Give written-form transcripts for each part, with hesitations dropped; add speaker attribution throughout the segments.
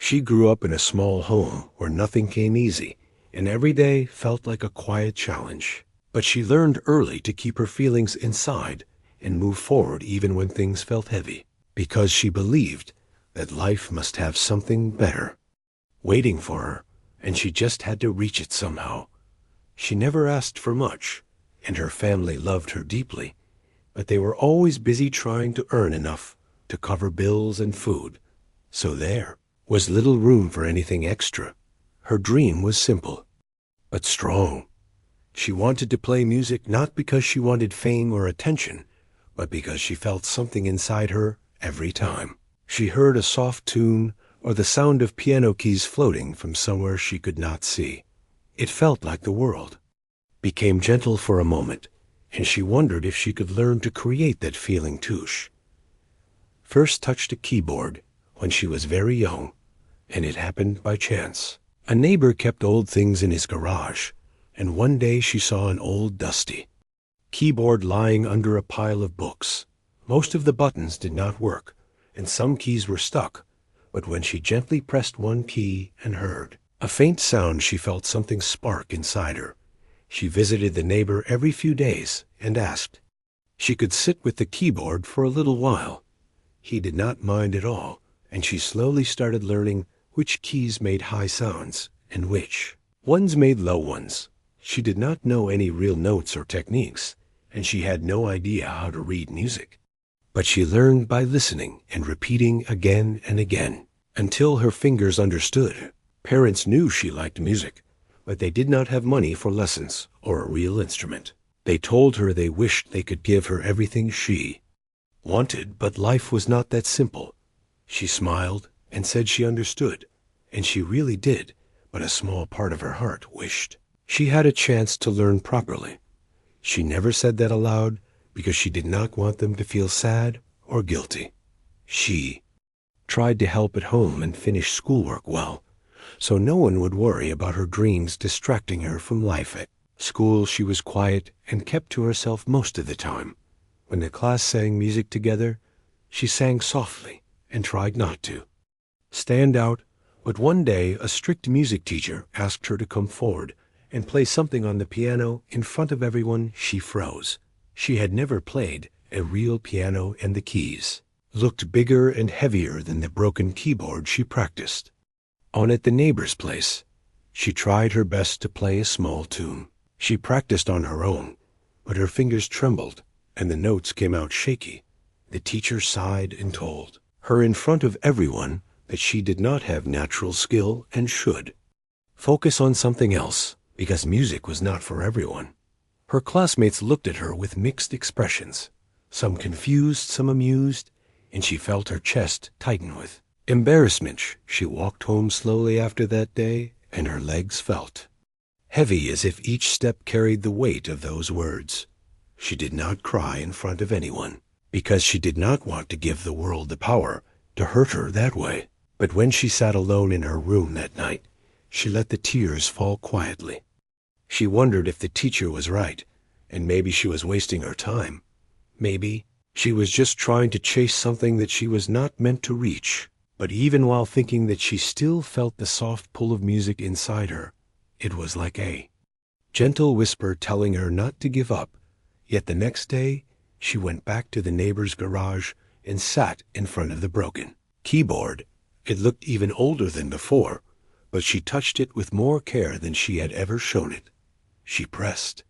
Speaker 1: She grew up in a small home where nothing came easy, and every day felt like a quiet challenge. But she learned early to keep her feelings inside and move forward even when things felt heavy, because she believed that life must have something better waiting for her, and she just had to reach it somehow. She never asked for much, and her family loved her deeply, but they were always busy trying to earn enough to cover bills and food. So there was little room for anything extra. Her dream was simple, but strong. She wanted to play music not because she wanted fame or attention, but because she felt something inside her every time she heard a soft tune or the sound of piano keys floating from somewhere she could not see. It felt like the world became gentle for a moment, and she wondered if she could learn to create that feeling too. She first touched a keyboard when she was very young, and it happened by chance. A neighbor kept old things in his garage, and one day she saw an old dusty keyboard lying under a pile of books. Most of the buttons did not work, and some keys were stuck, but when she gently pressed one key and heard a faint sound, she felt something spark inside her. She visited the neighbor every few days and asked she could sit with the keyboard for a little while. He did not mind at all, and she slowly started learning which keys made high sounds and which ones made low ones. She did not know any real notes or techniques, and she had no idea how to read music. But she learned by listening and repeating again and again until her fingers understood. Parents knew she liked music, but they did not have money for lessons or a real instrument. They told her they wished they could give her everything she wanted, but life was not that simple. She smiled and said she understood, and she really did, but a small part of her heart wished she had a chance to learn properly. She never said that aloud because she did not want them to feel sad or guilty. She tried to help at home and finish schoolwork well, so no one would worry about her dreams distracting her from life. At school, she was quiet and kept to herself most of the time. When the class sang music together, she sang softly and tried not to stand out, but one day a strict music teacher asked her to come forward and play something on the piano in front of everyone. She froze. She had never played a real piano, and the keys looked bigger and heavier than the broken keyboard she practiced on at the neighbor's place. She tried her best to play a small tune. She practiced on her own, but her fingers trembled and the notes came out shaky. The teacher sighed and told her in front of everyone that she did not have natural skill and should focus on something else, because music was not for everyone. Her classmates looked at her with mixed expressions, some confused, some amused, and she felt her chest tighten with embarrassment. She walked home slowly after that day, and her legs felt heavy as if each step carried the weight of those words. She did not cry in front of anyone, because she did not want to give the world the power to hurt her that way. But when she sat alone in her room that night, she let the tears fall quietly. She wondered if the teacher was right, and maybe she was wasting her time. Maybe she was just trying to chase something that she was not meant to reach. But even while thinking that, she still felt the soft pull of music inside her. It was like a gentle whisper telling her not to give up. Yet the next day, she went back to the neighbor's garage and sat in front of the broken keyboard. It looked even older than before, but she touched it with more care than she had ever shown it. She pressed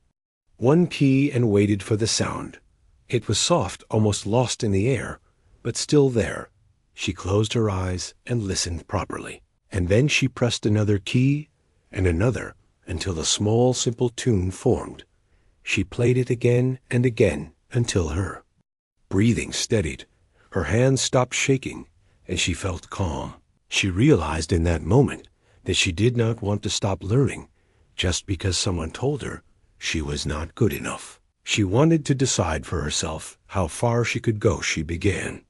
Speaker 1: one key and waited for the sound. It was soft, almost lost in the air, but still there. She closed her eyes and listened properly, and then she pressed another key and another until a small, simple tune formed. She played it again and again until her breathing steadied, her hands stopped shaking, and she felt calm. She realized in that moment that she did not want to stop learning just because someone told her she was not good enough. She wanted to decide for herself how far she could go. She began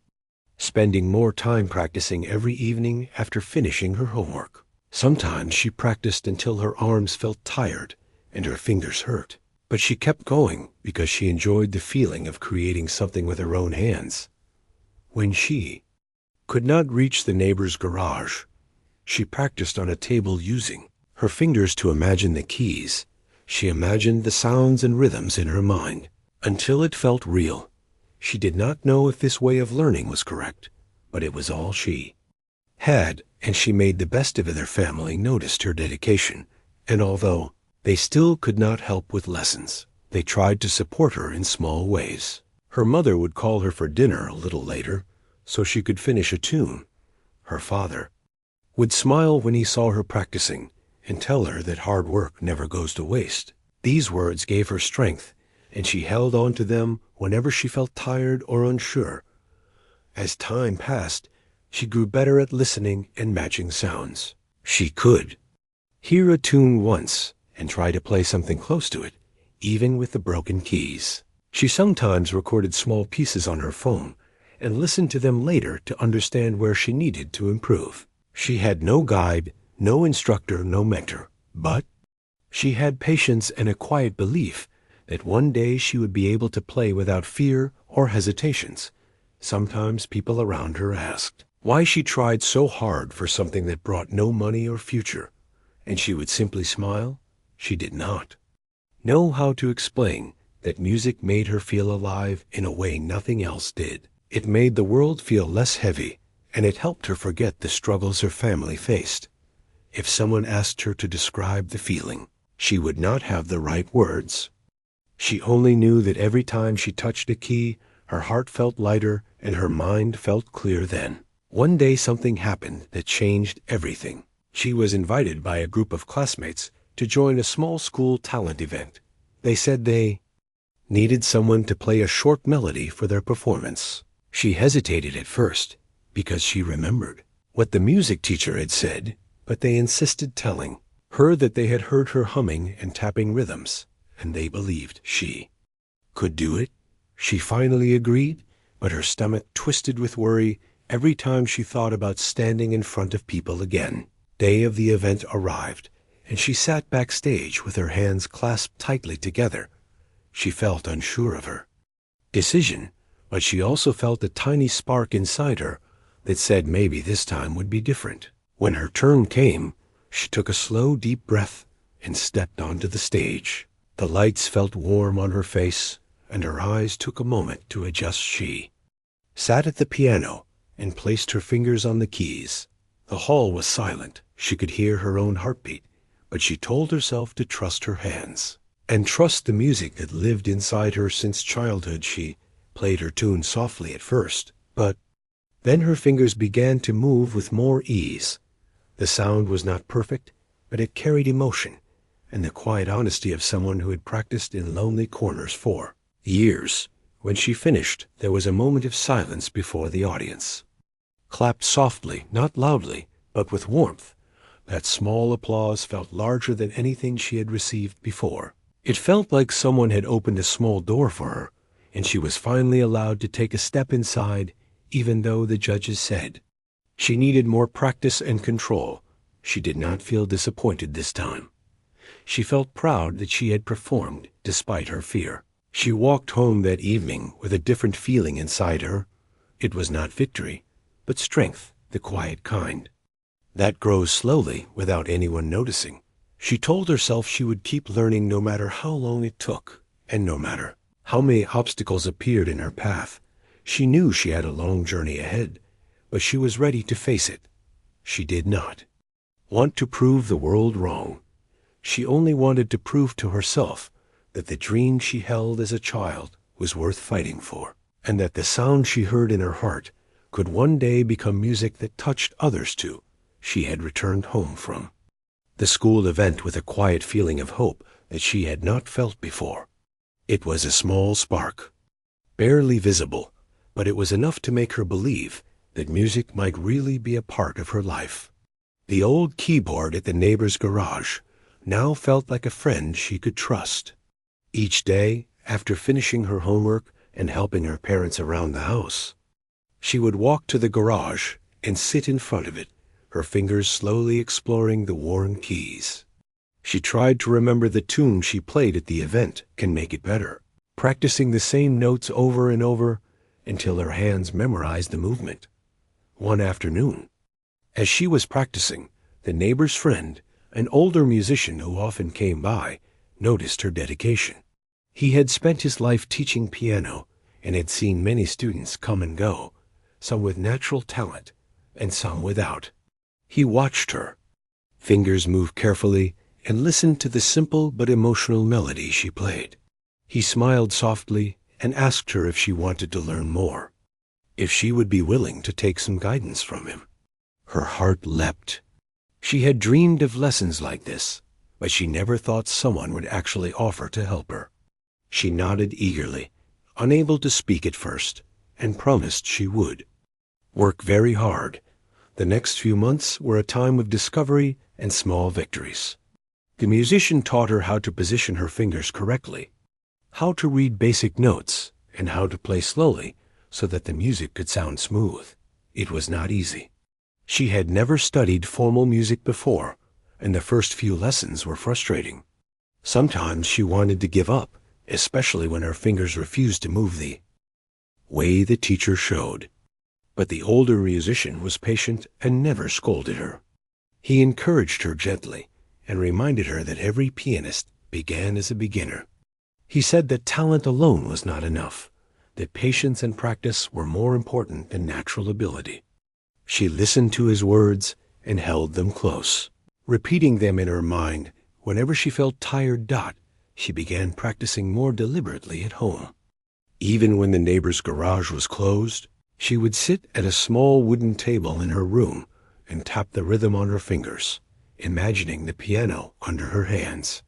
Speaker 1: spending more time practicing every evening after finishing her homework. Sometimes she practiced until her arms felt tired and her fingers hurt, but she kept going because she enjoyed the feeling of creating something with her own hands. When she could not reach the neighbor's garage, She practiced on a table using her fingers to imagine the keys. She imagined the sounds and rhythms in her mind until it felt real. She did not know if this way of learning was correct, but it was all she had, and she made the best of it. Their family noticed her dedication, and although they still could not help with lessons, they tried to support her in small ways. Her mother would call her for dinner a little later so she could finish a tune. Her father would smile when he saw her practicing and tell her that hard work never goes to waste. These words gave her strength, and she held on to them whenever she felt tired or unsure. As time passed, she grew better at listening and matching sounds. She could hear a tune once and try to play something close to it, even with the broken keys. She sometimes recorded small pieces on her phone and listened to them later to understand where she needed to improve. She had no guide, no instructor, no mentor, but she had patience and a quiet belief that one day she would be able to play without fear or hesitations. Sometimes people around her asked why she tried so hard for something that brought no money or future, and she would simply smile. She did not know how to explain that music made her feel alive in a way nothing else did. It made the world feel less heavy, and it helped her forget the struggles her family faced. If someone asked her to describe the feeling, she would not have the right words. She only knew that every time she touched a key, her heart felt lighter and her mind felt clear then. One day something happened that changed everything. She was invited by a group of classmates to join a small school talent event. They said they needed someone to play a short melody for their performance. She hesitated at first because she remembered what the music teacher had said, but they insisted, telling her that they had heard her humming and tapping rhythms, and they believed she could do it. She finally agreed, but her stomach twisted with worry every time she thought about standing in front of people again. Day of the event arrived, and she sat backstage with her hands clasped tightly together. She felt unsure of her decision, but she also felt a tiny spark inside her that said maybe this time would be different. When her turn came, she took a slow, deep breath and stepped onto the stage. The lights felt warm on her face, and her eyes took a moment to adjust. She sat at the piano and placed her fingers on the keys. The hall was silent. She could hear her own heartbeat, but she told herself to trust her hands and trust the music that lived inside her since childhood. She played her tune softly at first, but then her fingers began to move with more ease. The sound was not perfect, but it carried emotion and the quiet honesty of someone who had practiced in lonely corners for years. When she finished, there was a moment of silence before the audience clapped softly, not loudly, but with warmth. That small applause felt larger than anything she had received before. It felt like someone had opened a small door for her, and she was finally allowed to take a step inside, even though the judges said she needed more practice and control. She did not feel disappointed this time. She felt proud that she had performed despite her fear. She walked home that evening with a different feeling inside her. It was not victory, but strength, the quiet kind that grows slowly without anyone noticing. She told herself she would keep learning no matter how long it took, and no matter how many obstacles appeared in her path. She knew she had a long journey ahead, but she was ready to face it. She did not want to prove the world wrong. She only wanted to prove to herself that the dream she held as a child was worth fighting for, and that the sound she heard in her heart could one day become music that touched others too. She had returned home from the school event with a quiet feeling of hope that she had not felt before. It was a small spark, barely visible, but it was enough to make her believe that music might really be a part of her life. The old keyboard at the neighbor's garage now felt like a friend she could trust. Each day, after finishing her homework and helping her parents around the house, she would walk to the garage and sit in front of it, her fingers slowly exploring the worn keys. She tried to remember the tune she played at the event and make it better, practicing the same notes over and over until her hands memorized the movement. One afternoon, as she was practicing, The neighbor's friend, an older musician who often came by, noticed her dedication. He had spent his life teaching piano and had seen many students come and go, some with natural talent and some without. He watched her, fingers move carefully, and listened to the simple but emotional melody she played. He smiled softly and asked her if she wanted to learn more, if she would be willing to take some guidance from him. Her heart leapt. She had dreamed of lessons like this, but she never thought someone would actually offer to help her. She nodded eagerly, unable to speak at first, and promised she would. Work very hard. The next few months were a time of discovery and small victories. The musician taught her how to position her fingers correctly, how to read basic notes, and how to play slowly so that the music could sound smooth. It was not easy. She had never studied formal music before, and the first few lessons were frustrating. Sometimes she wanted to give up, especially when her fingers refused to move the way the teacher showed. But the older musician was patient and never scolded her. He encouraged her gently and reminded her that every pianist began as a beginner. He said that talent alone was not enough, that patience and practice were more important than natural ability. She listened to his words and held them close, repeating them in her mind. Whenever she felt tired, she began practicing more deliberately at home. Even when the neighbor's garage was closed, she would sit at a small wooden table in her room and tap the rhythm on her fingers, imagining the piano under her hands.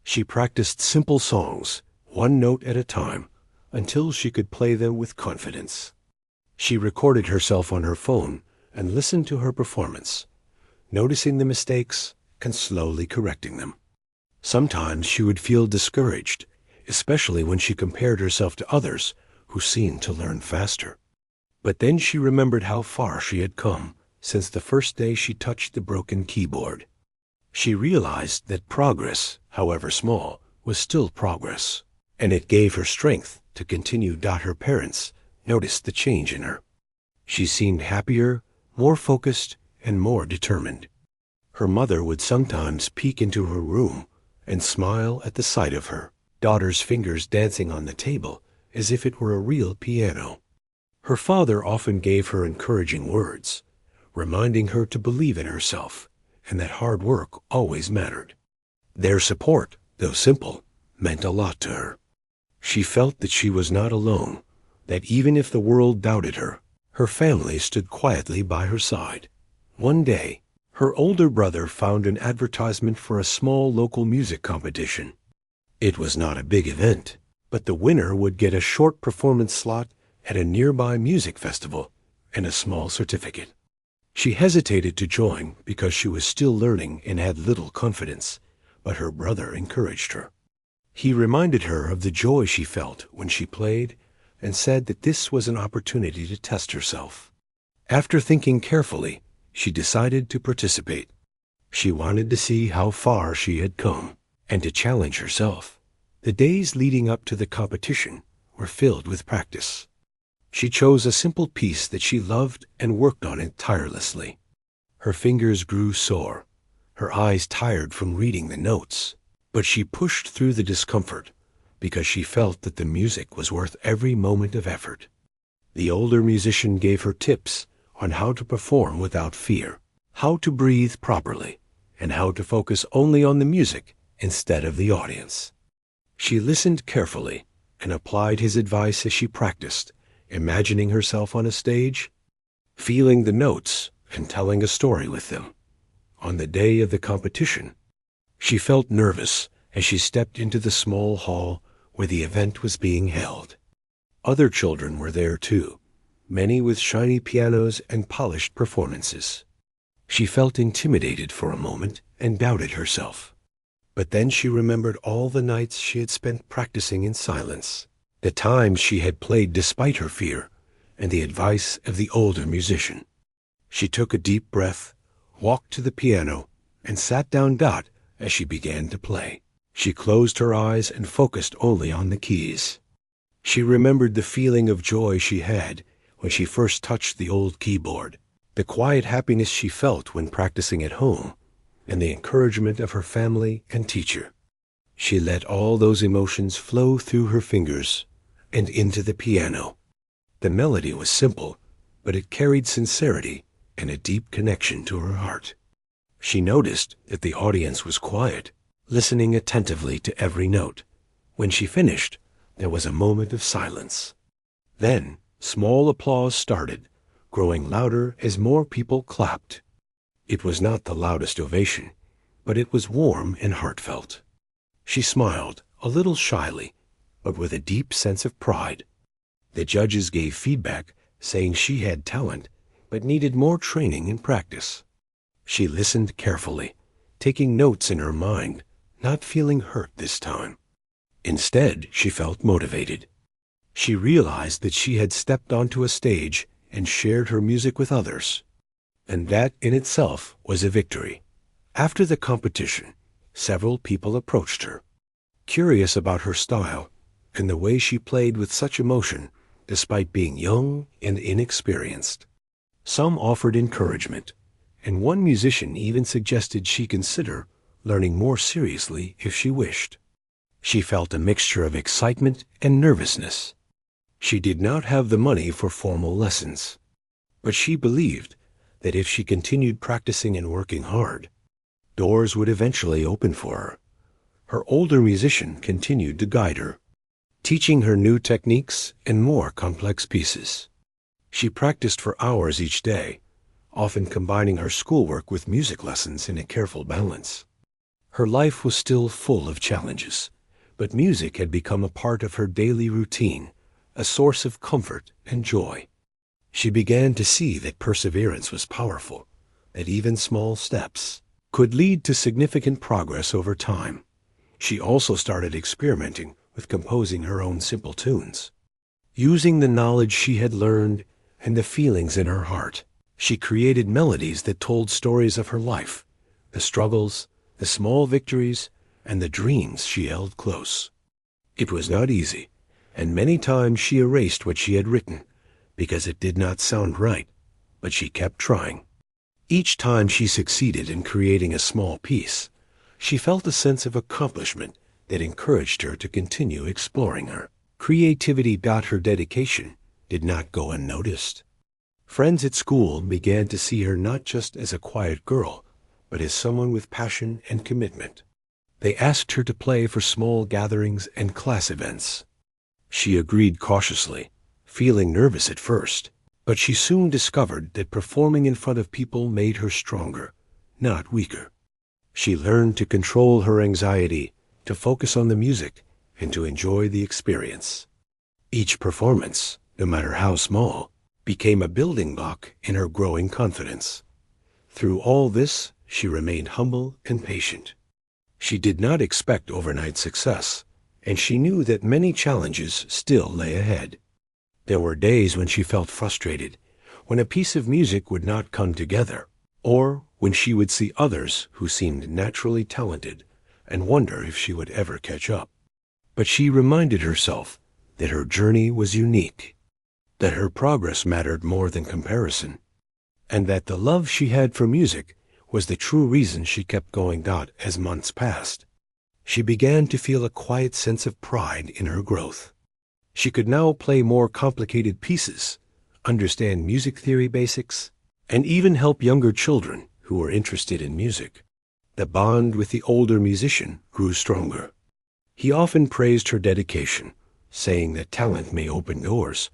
Speaker 1: She practiced simple songs, one note at a time, until she could play them with confidence. She recorded herself on her phone and listened to her performance, noticing the mistakes and slowly correcting them. Sometimes she would feel discouraged, especially when she compared herself to others who seemed to learn faster. But then she remembered how far she had come since the first day she touched the broken keyboard. She realized that progress, however small, was still progress, and it gave her strength to continue. Her parents noticed the change in her. She seemed happier, more focused, and more determined. Her mother would sometimes peek into her room and smile at the sight of her daughter's fingers dancing on the table as if it were a real piano. Her father often gave her encouraging words, reminding her to believe in herself and that hard work always mattered. Their support, though simple, meant a lot to her. She felt that she was not alone, that even if the world doubted her, her family stood quietly by her side. One day, her older brother found an advertisement for a small local music competition. It was not a big event, but the winner would get a short performance slot at a nearby music festival and a small certificate. She hesitated to join because she was still learning and had little confidence, but her brother encouraged her. He reminded her of the joy she felt when she played and said that this was an opportunity to test herself. After thinking carefully, she decided to participate. She wanted to see how far she had come and to challenge herself. The days leading up to the competition were filled with practice. She chose a simple piece that she loved and worked on it tirelessly. Her fingers grew sore, her eyes tired from reading the notes, but she pushed through the discomfort because she felt that the music was worth every moment of effort. The older musician gave her tips on how to perform without fear, how to breathe properly, and how to focus only on the music instead of the audience. She listened carefully and applied his advice as she practiced, imagining herself on a stage, feeling the notes and telling a story with them. On the day of the competition, she felt nervous as she stepped into the small hall where the event was being held. Other children were there too, many with shiny pianos and polished performances. She felt intimidated for a moment and doubted herself. But then she remembered all the nights she had spent practicing in silence, the times she had played despite her fear, and the advice of the older musician. She took a deep breath, walked to the piano, and sat down as she began to play. She closed her eyes and focused only on the keys. She remembered the feeling of joy she had when she first touched the old keyboard, The quiet happiness she felt when practicing at home, and the encouragement of her family and teacher. She let all those emotions flow through her fingers and into the piano. The melody was simple, but it carried sincerity and a deep connection to her heart. She noticed that the audience was quiet, listening attentively to every note. When she finished, there was a moment of silence. Then, small applause started, growing louder as more people clapped. It was not the loudest ovation, but it was warm and heartfelt. She smiled, a little shyly, but with a deep sense of pride. The judges gave feedback, saying she had talent, but needed more training and practice. She listened carefully, taking notes in her mind, not feeling hurt this time. Instead, she felt motivated. She realized that she had stepped onto a stage and shared her music with others, and that in itself was a victory. After the competition, several people approached her, curious about her style and the way she played with such emotion despite being young and inexperienced. Some offered encouragement, and one musician even suggested she consider learning more seriously if she wished. She felt a mixture of excitement and nervousness. She did not have the money for formal lessons, but she believed that if she continued practicing and working hard, doors would eventually open for her. Her older musician continued to guide her, teaching her new techniques and more complex pieces. She practiced for hours each day, often combining her schoolwork with music lessons in a careful balance. Her life was still full of challenges, but music had become a part of her daily routine, a source of comfort and joy. She began to see that perseverance was powerful, that even small steps could lead to significant progress over time. She also started experimenting with composing her own simple tunes. Using the knowledge she had learned and the feelings in her heart, she created melodies that told stories of her life, the struggles, the small victories, and the dreams she held close. It was not easy, and many times she erased what she had written because it did not sound right, but she kept trying. Each time she succeeded in creating a small piece, she felt a sense of accomplishment that encouraged her to continue exploring her creativity. Her dedication did not go unnoticed. Friends at school began to see her not just as a quiet girl, but as someone with passion and commitment. They asked her to play for small gatherings and class events. She agreed cautiously, feeling nervous at first, but she soon discovered that performing in front of people made her stronger, not weaker. She learned to control her anxiety, to focus on the music, and to enjoy the experience. Each performance, no matter how small, became a building block in her growing confidence. Through all this, she remained humble and patient. She did not expect overnight success, and she knew that many challenges still lay ahead. There were days when she felt frustrated, when a piece of music would not come together, or when she would see others who seemed naturally talented and wonder if she would ever catch up. But she reminded herself that her journey was unique, that her progress mattered more than comparison, and that the love she had for music was the true reason she kept going. As months passed, she began to feel a quiet sense of pride in her growth. She could now play more complicated pieces, understand music theory basics, and even help younger children who were interested in music. The bond with the older musician grew stronger. He often praised her dedication, saying that talent may open doors,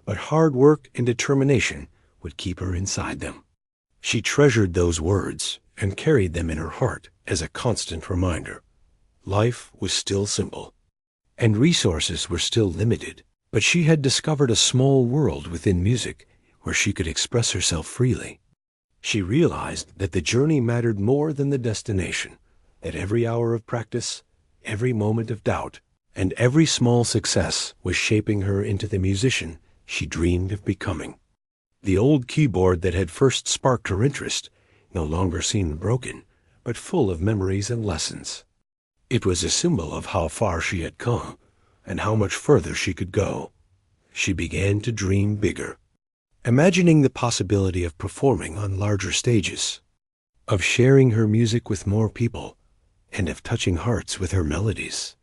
Speaker 1: but hard work and determination would keep her inside them. She treasured those words and carried them in her heart as a constant reminder. Life was still simple, and resources were still limited, but she had discovered a small world within music where she could express herself freely. She realized that the journey mattered more than the destination, that every hour of practice, every moment of doubt, and every small success was shaping her into the musician she dreamed of becoming. The old keyboard that had first sparked her interest no longer seemed broken, but full of memories and lessons. It was a symbol of how far she had come and how much further she could go. She began to dream bigger. imagining the possibility of performing on larger stages, of sharing her music with more people, and of touching hearts with her melodies.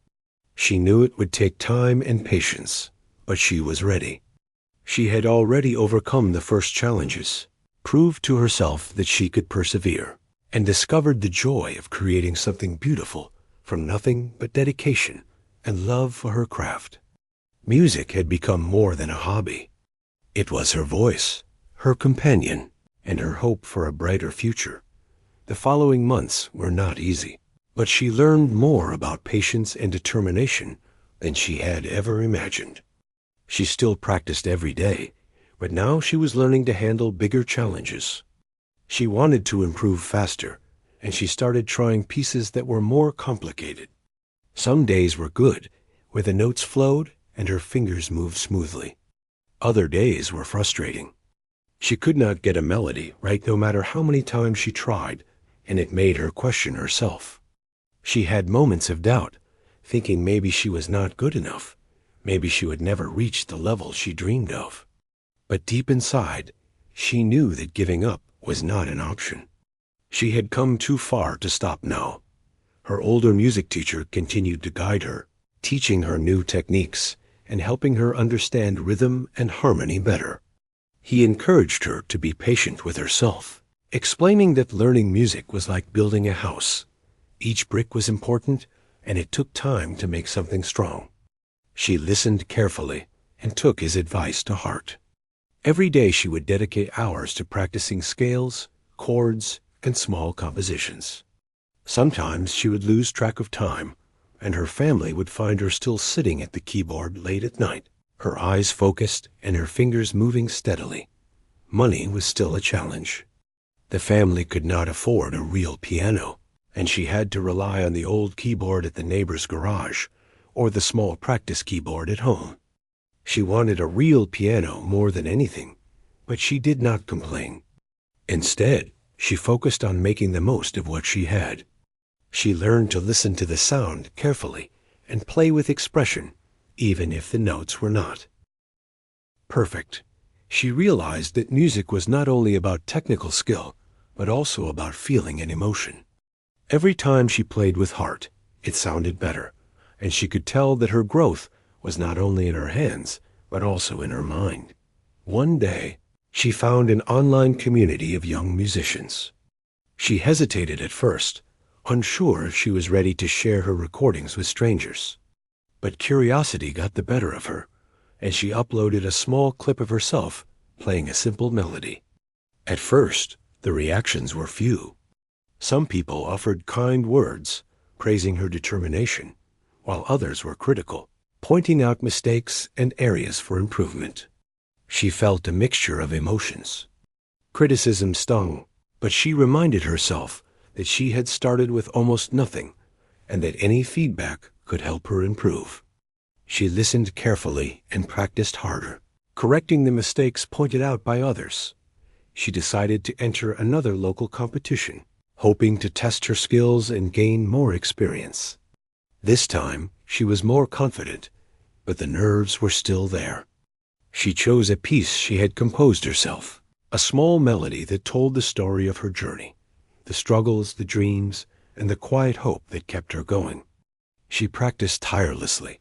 Speaker 1: She knew it would take time and patience, but she was ready. She had already overcome the first challenges, proved to herself that she could persevere, and discovered the joy of creating something beautiful from nothing but dedication and love for her craft. Music had become more than a hobby. It was her voice, her companion, and her hope for a brighter future. The following months were not easy, but she learned more about patience and determination than she had ever imagined. She still practiced every day, but now she was learning to handle bigger challenges. She wanted to improve faster, and she started trying pieces that were more complicated. Some days were good, where the notes flowed and her fingers moved smoothly. Other days were frustrating. She could not get a melody right no matter how many times she tried, and it made her question herself. She had moments of doubt, thinking maybe she was not good enough. Maybe she would never reach the level she dreamed of. But deep inside, she knew that giving up was not an option. She had come too far to stop now. Her older music teacher continued to guide her, teaching her new techniques and helping her understand rhythm and harmony better. He encouraged her to be patient with herself, explaining that learning music was like building a house. Each brick was important, and it took time to make something strong. She listened carefully and took his advice to heart. Every day she would dedicate hours to practicing scales, chords, and small compositions. Sometimes she would lose track of time, and her family would find her still sitting at the keyboard late at night, her eyes focused and her fingers moving steadily. Money was still a challenge. The family could not afford a real piano, and she had to rely on the old keyboard at the neighbor's garage or the small practice keyboard at home. She wanted a real piano more than anything, but she did not complain. Instead, she focused on making the most of what she had. She learned to listen to the sound carefully and play with expression, even if the notes were not perfect. She realized that music was not only about technical skill, but also about feeling and emotion. Every time she played with heart, it sounded better, and she could tell that her growth was not only in her hands, but also in her mind. One day, she found an online community of young musicians. She hesitated at first, unsure if she was ready to share her recordings with strangers. But curiosity got the better of her, and she uploaded a small clip of herself playing a simple melody. At first, the reactions were few. Some people offered kind words, praising her determination, while others were critical, pointing out mistakes and areas for improvement. She felt a mixture of emotions. Criticism stung, but she reminded herself that she had started with almost nothing, and that any feedback could help her improve. She listened carefully and practiced harder, correcting the mistakes pointed out by others. She decided to enter another local competition, hoping to test her skills and gain more experience. This time, she was more confident, but the nerves were still there. She chose a piece she had composed herself, a small melody that told the story of her journey, the struggles, the dreams, and the quiet hope that kept her going. She practiced tirelessly,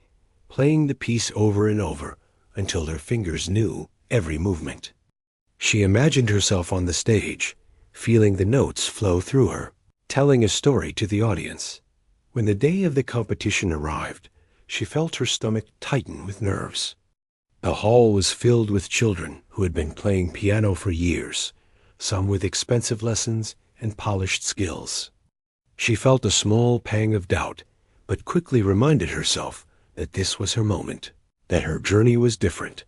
Speaker 1: playing the piece over and over until her fingers knew every movement. She imagined herself on the stage, feeling the notes flow through her, telling a story to the audience. When the day of the competition arrived, she felt her stomach tighten with nerves. The hall was filled with children who had been playing piano for years, some with expensive lessons and polished skills. She felt a small pang of doubt, but quickly reminded herself that this was her moment, that her journey was different,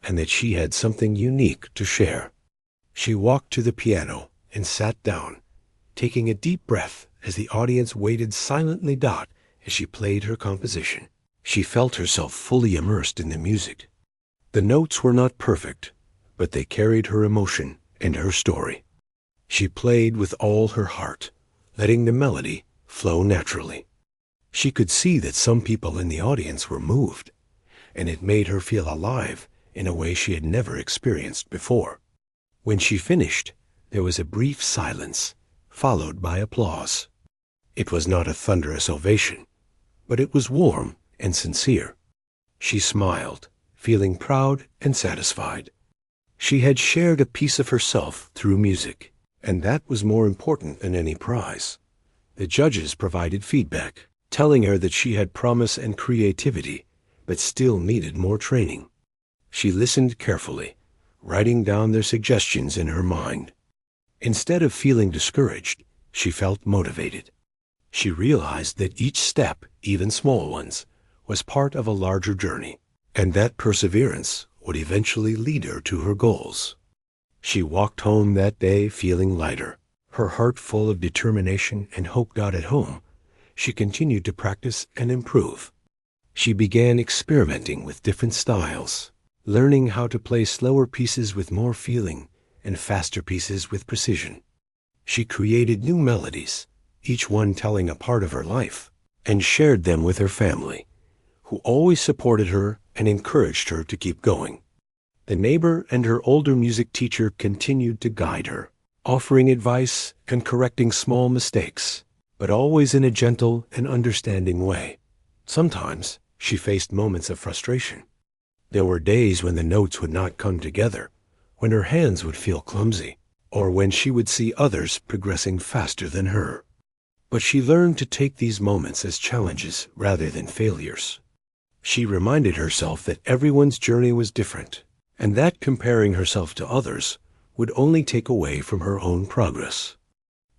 Speaker 1: and that she had something unique to share. She walked to the piano and sat down, taking a deep breath as the audience waited silently as she played her composition. She felt herself fully immersed in the music. The notes were not perfect, but they carried her emotion and her story. She played with all her heart, letting the melody flow naturally. She could see that some people in the audience were moved, and it made her feel alive in a way she had never experienced before. When she finished, there was a brief silence, followed by applause. It was not a thunderous ovation, but it was warm and sincere. She smiled, feeling proud and satisfied. She had shared a piece of herself through music, and that was more important than any prize. The judges provided feedback, telling her that she had promise and creativity, but still needed more training. She listened carefully, writing down their suggestions in her mind. Instead of feeling discouraged, she felt motivated. She realized that each step, even small ones, was part of a larger journey, and that perseverance would eventually lead her to her goals. She walked home that day feeling lighter, her heart full of determination and hope. At home, she continued to practice and improve. She began experimenting with different styles, learning how to play slower pieces with more feeling and faster pieces with precision. She created new melodies, each one telling a part of her life, and shared them with her family, who always supported her and encouraged her to keep going. The neighbor and her older music teacher continued to guide her, offering advice and correcting small mistakes, but always in a gentle and understanding way. Sometimes she faced moments of frustration. There were days when the notes would not come together, when her hands would feel clumsy, or when she would see others progressing faster than her. But she learned to take these moments as challenges rather than failures. She reminded herself that everyone's journey was different, and that comparing herself to others would only take away from her own progress.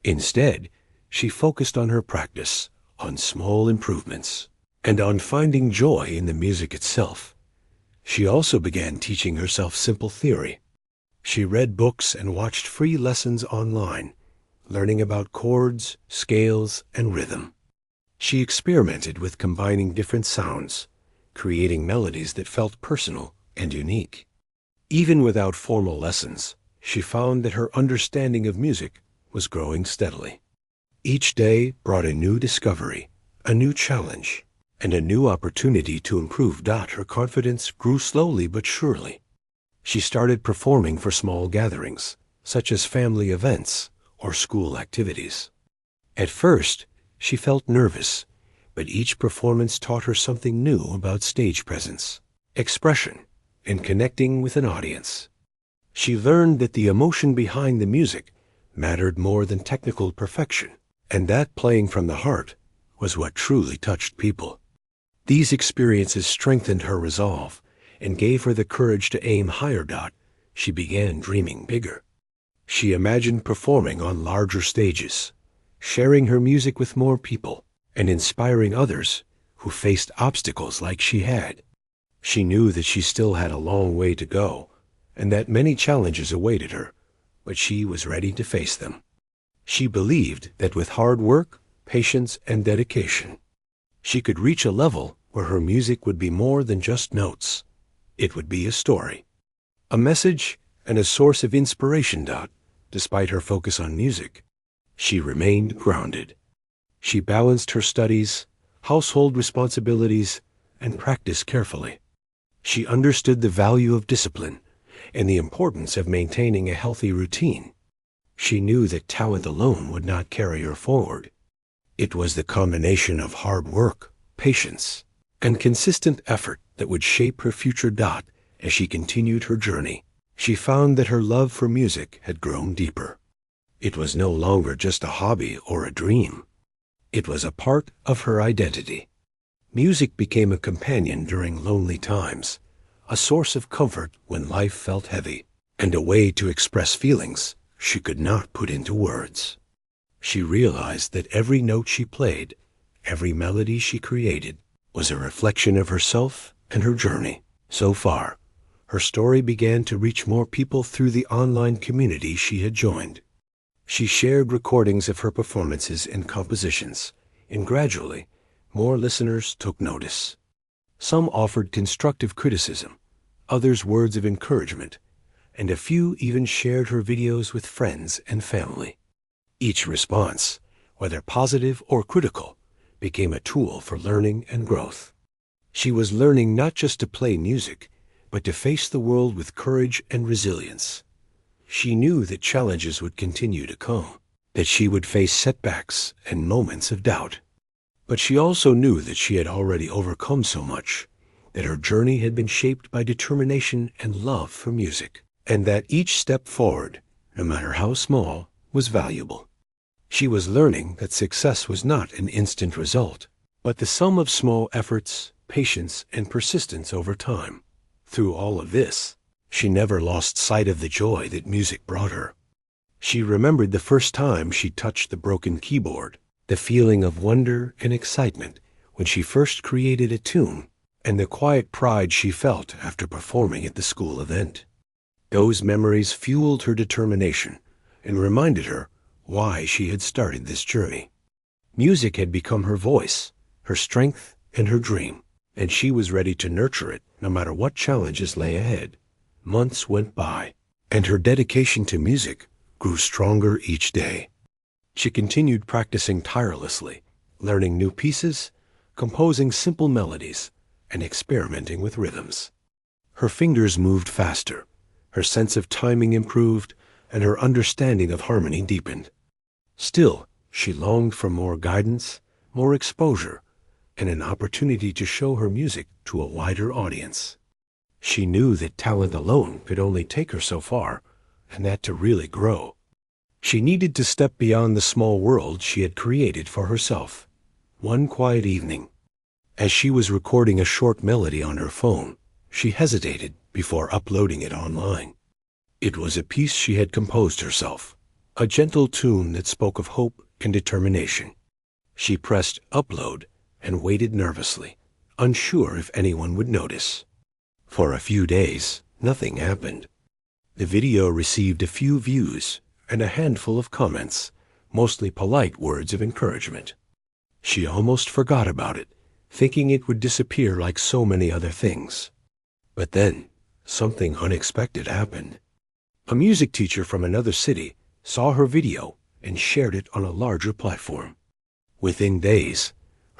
Speaker 1: Instead, she focused on her practice, on small improvements, and on finding joy in the music itself. She also began teaching herself simple theory. She read books and watched free lessons online, learning about chords, scales, and rhythm. She experimented with combining different sounds, creating melodies that felt personal and unique. Even without formal lessons, she found that her understanding of music was growing steadily. Each day brought a new discovery, a new challenge, and a new opportunity to improve. Her confidence grew slowly but surely. She started performing for small gatherings, such as family events or school activities. At first, she felt nervous, but each performance taught her something new about stage presence, expression, and connecting with an audience. She learned that the emotion behind the music mattered more than technical perfection, and that playing from the heart was what truly touched people. These experiences strengthened her resolve and gave her the courage to aim higher. She began dreaming bigger. She imagined performing on larger stages, sharing her music with more people, and inspiring others who faced obstacles like she had. She knew that she still had a long way to go, and that many challenges awaited her, but she was ready to face them. She believed that with hard work, patience, and dedication, she could reach a level where her music would be more than just notes. It would be a story, a message, and a source of inspiration. Despite her focus on music, she remained grounded. She balanced her studies, household responsibilities, and practice carefully. She understood the value of discipline and the importance of maintaining a healthy routine. She knew that talent alone would not carry her forward. It was the combination of hard work, patience, and consistent effort that would shape her future. As she continued her journey, she found that her love for music had grown deeper. It was no longer just a hobby or a dream. It was a part of her identity. Music became a companion during lonely times, a source of comfort when life felt heavy, and a way to express feelings she could not put into words. She realized that every note she played, every melody she created, was a reflection of herself and her journey. So far, her story began to reach more people through the online community she had joined. She shared recordings of her performances and compositions, and gradually, more listeners took notice. Some offered constructive criticism, others words of encouragement, and a few even shared her videos with friends and family. Each response, whether positive or critical, became a tool for learning and growth. She was learning not just to play music, but to face the world with courage and resilience. She knew that challenges would continue to come, that she would face setbacks and moments of doubt. But she also knew that she had already overcome so much, that her journey had been shaped by determination and love for music, and that each step forward, no matter how small, was valuable. She was learning that success was not an instant result, but the sum of small efforts, patience, and persistence over time. Through all of this, she never lost sight of the joy that music brought her. She remembered the first time she touched the broken keyboard, the feeling of wonder and excitement when she first created a tune, and the quiet pride she felt after performing at the school event. Those memories fueled her determination and reminded her why she had started this journey. Music had become her voice, her strength, and her dream, and she was ready to nurture it no matter what challenges lay ahead. Months went by, and her dedication to music grew stronger each day. She continued practicing tirelessly, learning new pieces, composing simple melodies, and experimenting with rhythms. Her fingers moved faster, her sense of timing improved, and her understanding of harmony deepened. Still, she longed for more guidance, more exposure, and an opportunity to show her music to a wider audience. She knew that talent alone could only take her so far, and that to really grow, she needed to step beyond the small world she had created for herself. One quiet evening, as she was recording a short melody on her phone, she hesitated before uploading it online. It was a piece she had composed herself, a gentle tune that spoke of hope and determination. She pressed upload and waited nervously, unsure if anyone would notice. For a few days, nothing happened. The video received a few views and a handful of comments, mostly polite words of encouragement. She almost forgot about it, thinking it would disappear like so many other things. But then, something unexpected happened. A music teacher from another city saw her video and shared it on a larger platform. Within days,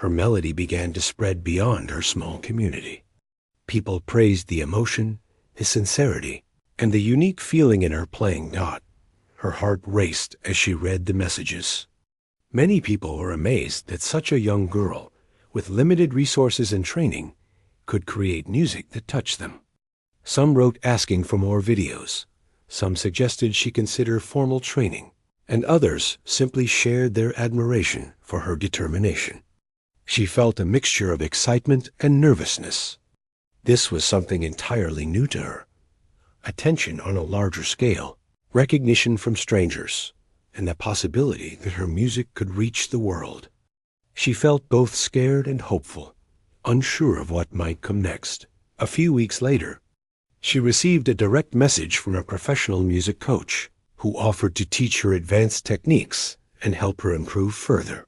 Speaker 1: her melody began to spread beyond her small community. People praised the emotion, the sincerity, and the unique feeling in her playing dot. Her heart raced as she read the messages. Many people were amazed that such a young girl, with limited resources and training, could create music that touched them. Some wrote asking for more videos. Some suggested she consider formal training, and others simply shared their admiration for her determination. She felt a mixture of excitement and nervousness. This was something entirely new to her. Attention on a larger scale, recognition from strangers, and the possibility that her music could reach the world. She felt both scared and hopeful, unsure of what might come next. A few weeks later, she received a direct message from a professional music coach who offered to teach her advanced techniques and help her improve further.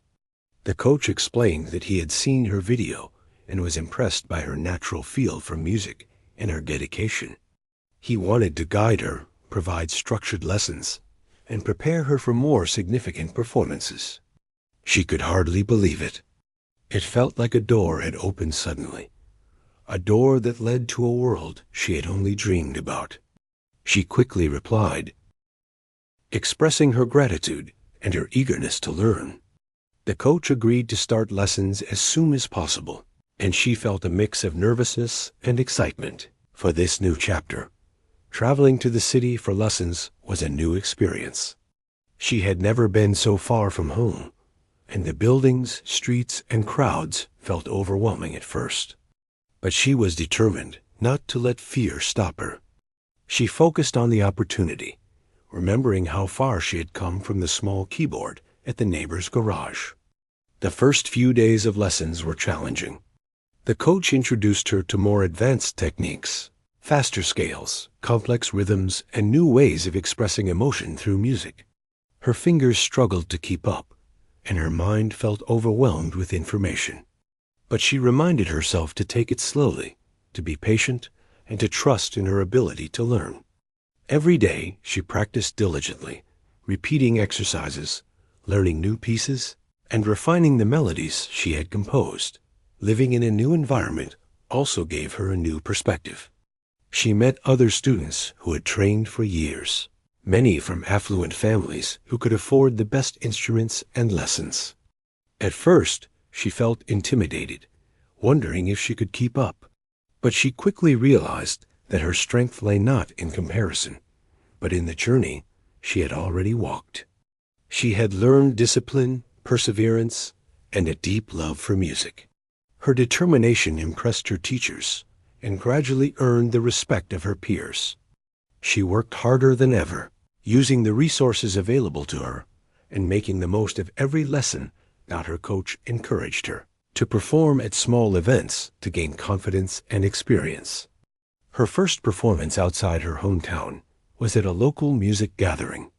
Speaker 1: The coach explained that he had seen her video and was impressed by her natural feel for music and her dedication. He wanted to guide her, provide structured lessons, and prepare her for more significant performances. She could hardly believe it. It felt like a door had opened suddenly, a door that led to a world she had only dreamed about. She quickly replied, expressing her gratitude and her eagerness to learn. The coach agreed to start lessons as soon as possible, and she felt a mix of nervousness and excitement for this new chapter. Traveling to the city for lessons was a new experience. She had never been so far from home, and the buildings, streets, and crowds felt overwhelming at first. But she was determined not to let fear stop her. She focused on the opportunity, remembering how far she had come from the small keyboard at the neighbor's garage. The first few days of lessons were challenging. The coach introduced her to more advanced techniques, faster scales, complex rhythms, and new ways of expressing emotion through music. Her fingers struggled to keep up, and her mind felt overwhelmed with information. But she reminded herself to take it slowly, to be patient, and to trust in her ability to learn. Every day she practiced diligently, repeating exercises, learning new pieces, and refining the melodies she had composed. Living in a new environment also gave her a new perspective. She met other students who had trained for years, many from affluent families who could afford the best instruments and lessons. At first, she felt intimidated, wondering if she could keep up. But she quickly realized that her strength lay not in comparison, but in the journey she had already walked. She had learned discipline, perseverance, and a deep love for music. Her determination impressed her teachers and gradually earned the respect of her peers. She worked harder than ever, using the resources available to her and making the most of every lesson that her coach encouraged her to perform at small events to gain confidence and experience. Her first performance outside her hometown was at a local music gathering.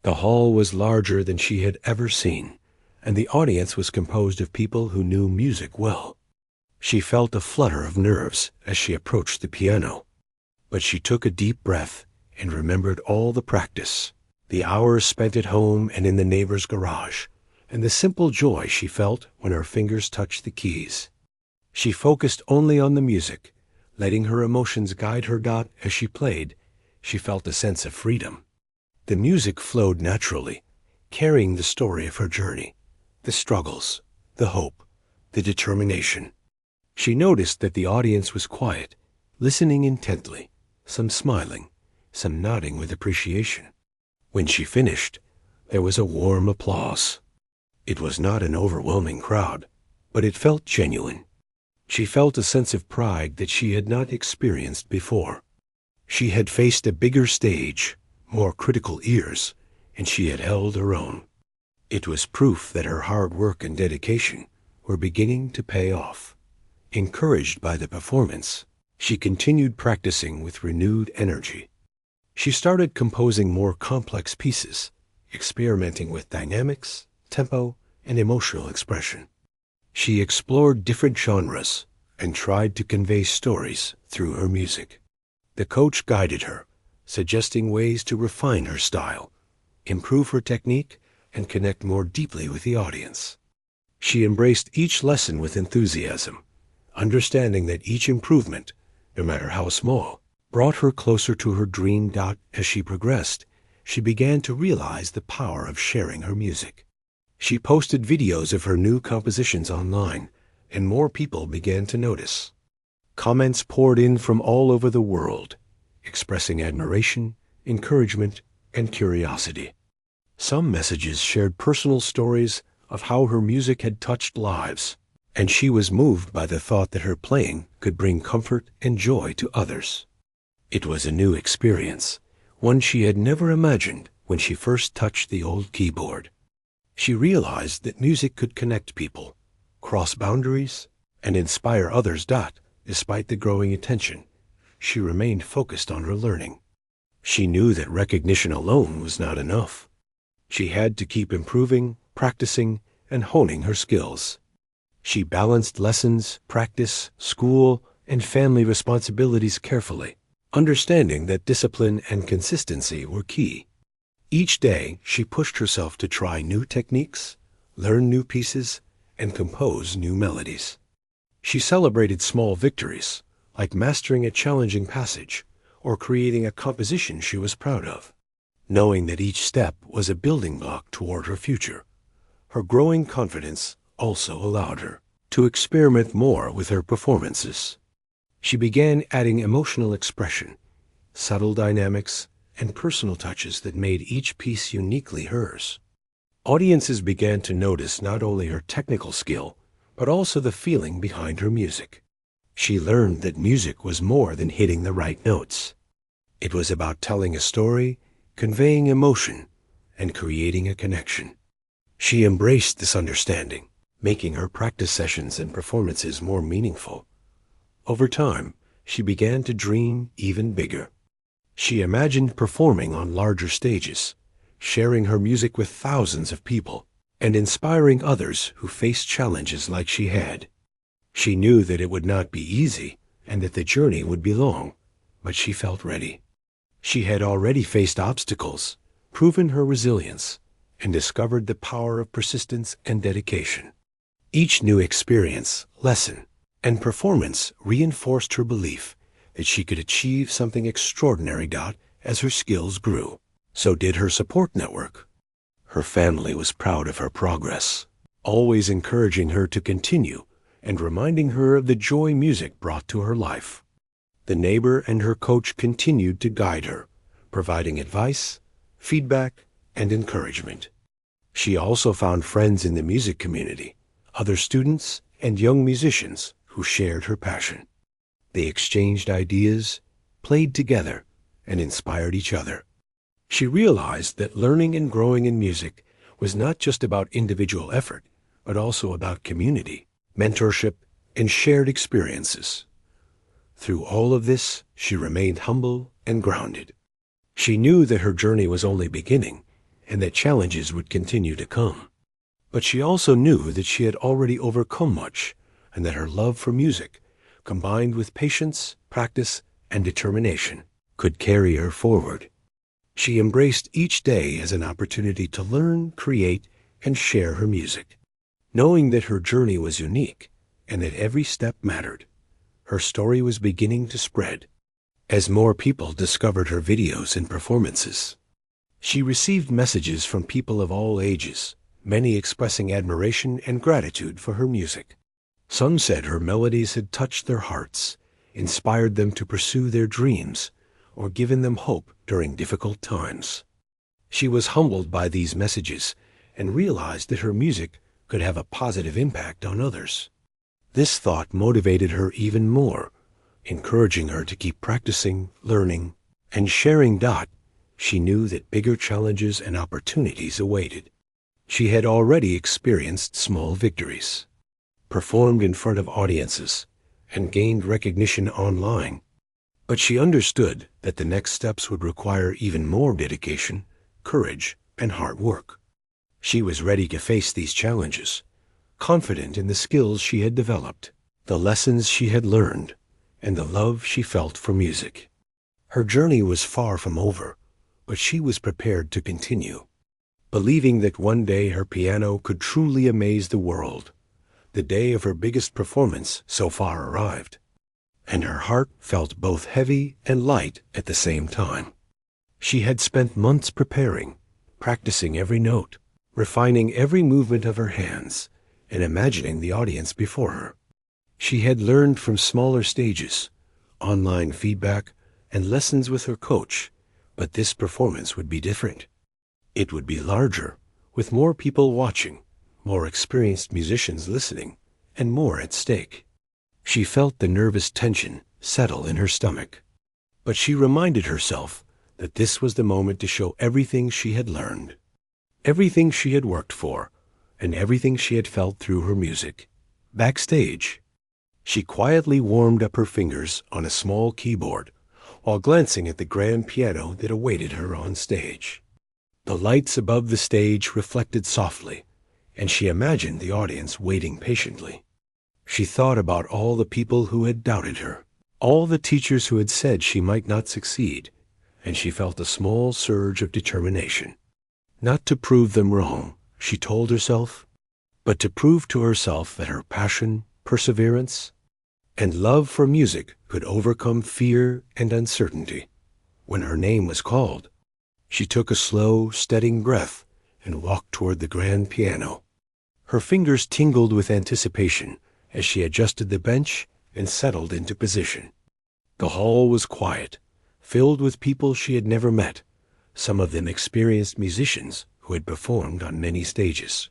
Speaker 1: The hall was larger than she had ever seen, and the audience was composed of people who knew music well. She felt a flutter of nerves as she approached the piano, but she took a deep breath and remembered all the practice, the hours spent at home and in the neighbor's garage, and the simple joy she felt when her fingers touched the keys. She focused only on the music, letting her emotions guide her dot as she played. She felt a sense of freedom. The music flowed naturally, carrying the story of her journey, the struggles, the hope, the determination. She noticed that the audience was quiet, listening intently, some smiling, some nodding with appreciation. When she finished, there was a warm applause. It was not an overwhelming crowd, but it felt genuine. She felt a sense of pride that she had not experienced before. She had faced a bigger stage, more critical ears, and she had held her own. It was proof that her hard work and dedication were beginning to pay off. Encouraged by the performance, she continued practicing with renewed energy. She started composing more complex pieces, experimenting with dynamics, tempo, and emotional expression. She explored different genres and tried to convey stories through her music. The coach guided her, suggesting ways to refine her style, improve her technique, and connect more deeply with the audience. She embraced each lesson with enthusiasm, understanding that each improvement, no matter how small, brought her closer to her dream dot. As she progressed, she began to realize the power of sharing her music. She posted videos of her new compositions online, and more people began to notice. Comments poured in from all over the world, expressing admiration, encouragement, and curiosity. Some messages shared personal stories of how her music had touched lives, and she was moved by the thought that her playing could bring comfort and joy to others. It was a new experience, one she had never imagined when she first touched the old keyboard. She realized that music could connect people, cross boundaries, and inspire others. Despite the growing attention, she remained focused on her learning. She knew that recognition alone was not enough. She had to keep improving, practicing, and honing her skills. She balanced lessons, practice, school, and family responsibilities carefully, understanding that discipline and consistency were key. Each day, she pushed herself to try new techniques, learn new pieces, and compose new melodies. She celebrated small victories, like mastering a challenging passage or creating a composition she was proud of, knowing that each step was a building block toward her future. Her growing confidence also allowed her to experiment more with her performances. She began adding emotional expression, subtle dynamics, and personal touches that made each piece uniquely hers. Audiences began to notice not only her technical skill, but also the feeling behind her music. She learned that music was more than hitting the right notes. It was about telling a story, conveying emotion, and creating a connection. She embraced this understanding, making her practice sessions and performances more meaningful. Over time, she began to dream even bigger. She imagined performing on larger stages, sharing her music with thousands of people, and inspiring others who faced challenges like she had. She knew that it would not be easy and that the journey would be long, but she felt ready. She had already faced obstacles, proven her resilience, and discovered the power of persistence and dedication. Each new experience, lesson, and performance reinforced her belief that she could achieve something extraordinary. As her skills grew, so did her support network. Her family was proud of her progress, always encouraging her to continue and reminding her of the joy music brought to her life. The neighbor and her coach continued to guide her, providing advice, feedback, and encouragement. She also found friends in the music community, other students, and young musicians who shared her passion. They exchanged ideas, played together, and inspired each other. She realized that learning and growing in music was not just about individual effort, but also about community, mentorship, and shared experiences. Through all of this, she remained humble and grounded. She knew that her journey was only beginning and that challenges would continue to come. But she also knew that she had already overcome much and that her love for music, combined with patience, practice, and determination, could carry her forward. She embraced each day as an opportunity to learn, create, and share her music. Knowing that her journey was unique and that every step mattered, her story was beginning to spread. As more people discovered her videos and performances, she received messages from people of all ages, many expressing admiration and gratitude for her music. Some said her melodies had touched their hearts, inspired them to pursue their dreams, or given them hope during difficult times. She was humbled by these messages and realized that her music could have a positive impact on others. This thought motivated her even more, encouraging her to keep practicing, learning, and sharing. She knew that bigger challenges and opportunities awaited. She had already experienced small victories, performed in front of audiences, and gained recognition online. But she understood that the next steps would require even more dedication, courage, and hard work. She was ready to face these challenges, confident in the skills she had developed, the lessons she had learned, and the love she felt for music. Her journey was far from over, but she was prepared to continue, believing that one day her piano could truly amaze the world. The day of her biggest performance so far arrived, and her heart felt both heavy and light at the same time. She had spent months preparing, practicing every note, refining every movement of her hands, and imagining the audience before her. She had learned from smaller stages, online feedback, and lessons with her coach, but this performance would be different. It would be larger, with more people watching, more experienced musicians listening, and more at stake. She felt the nervous tension settle in her stomach, but she reminded herself that this was the moment to show everything she had learned, everything she had worked for, and everything she had felt through her music. Backstage, she quietly warmed up her fingers on a small keyboard while glancing at the grand piano that awaited her on stage. The lights above the stage reflected softly, and she imagined the audience waiting patiently. She thought about all the people who had doubted her, all the teachers who had said she might not succeed, and she felt a small surge of determination. Not to prove them wrong, she told herself, but to prove to herself that her passion, perseverance, and love for music could overcome fear and uncertainty. When her name was called, she took a slow, steadying breath and walked toward the grand piano. Her fingers tingled with anticipation as she adjusted the bench and settled into position. The hall was quiet, filled with people she had never met, some of them experienced musicians who had performed on many stages.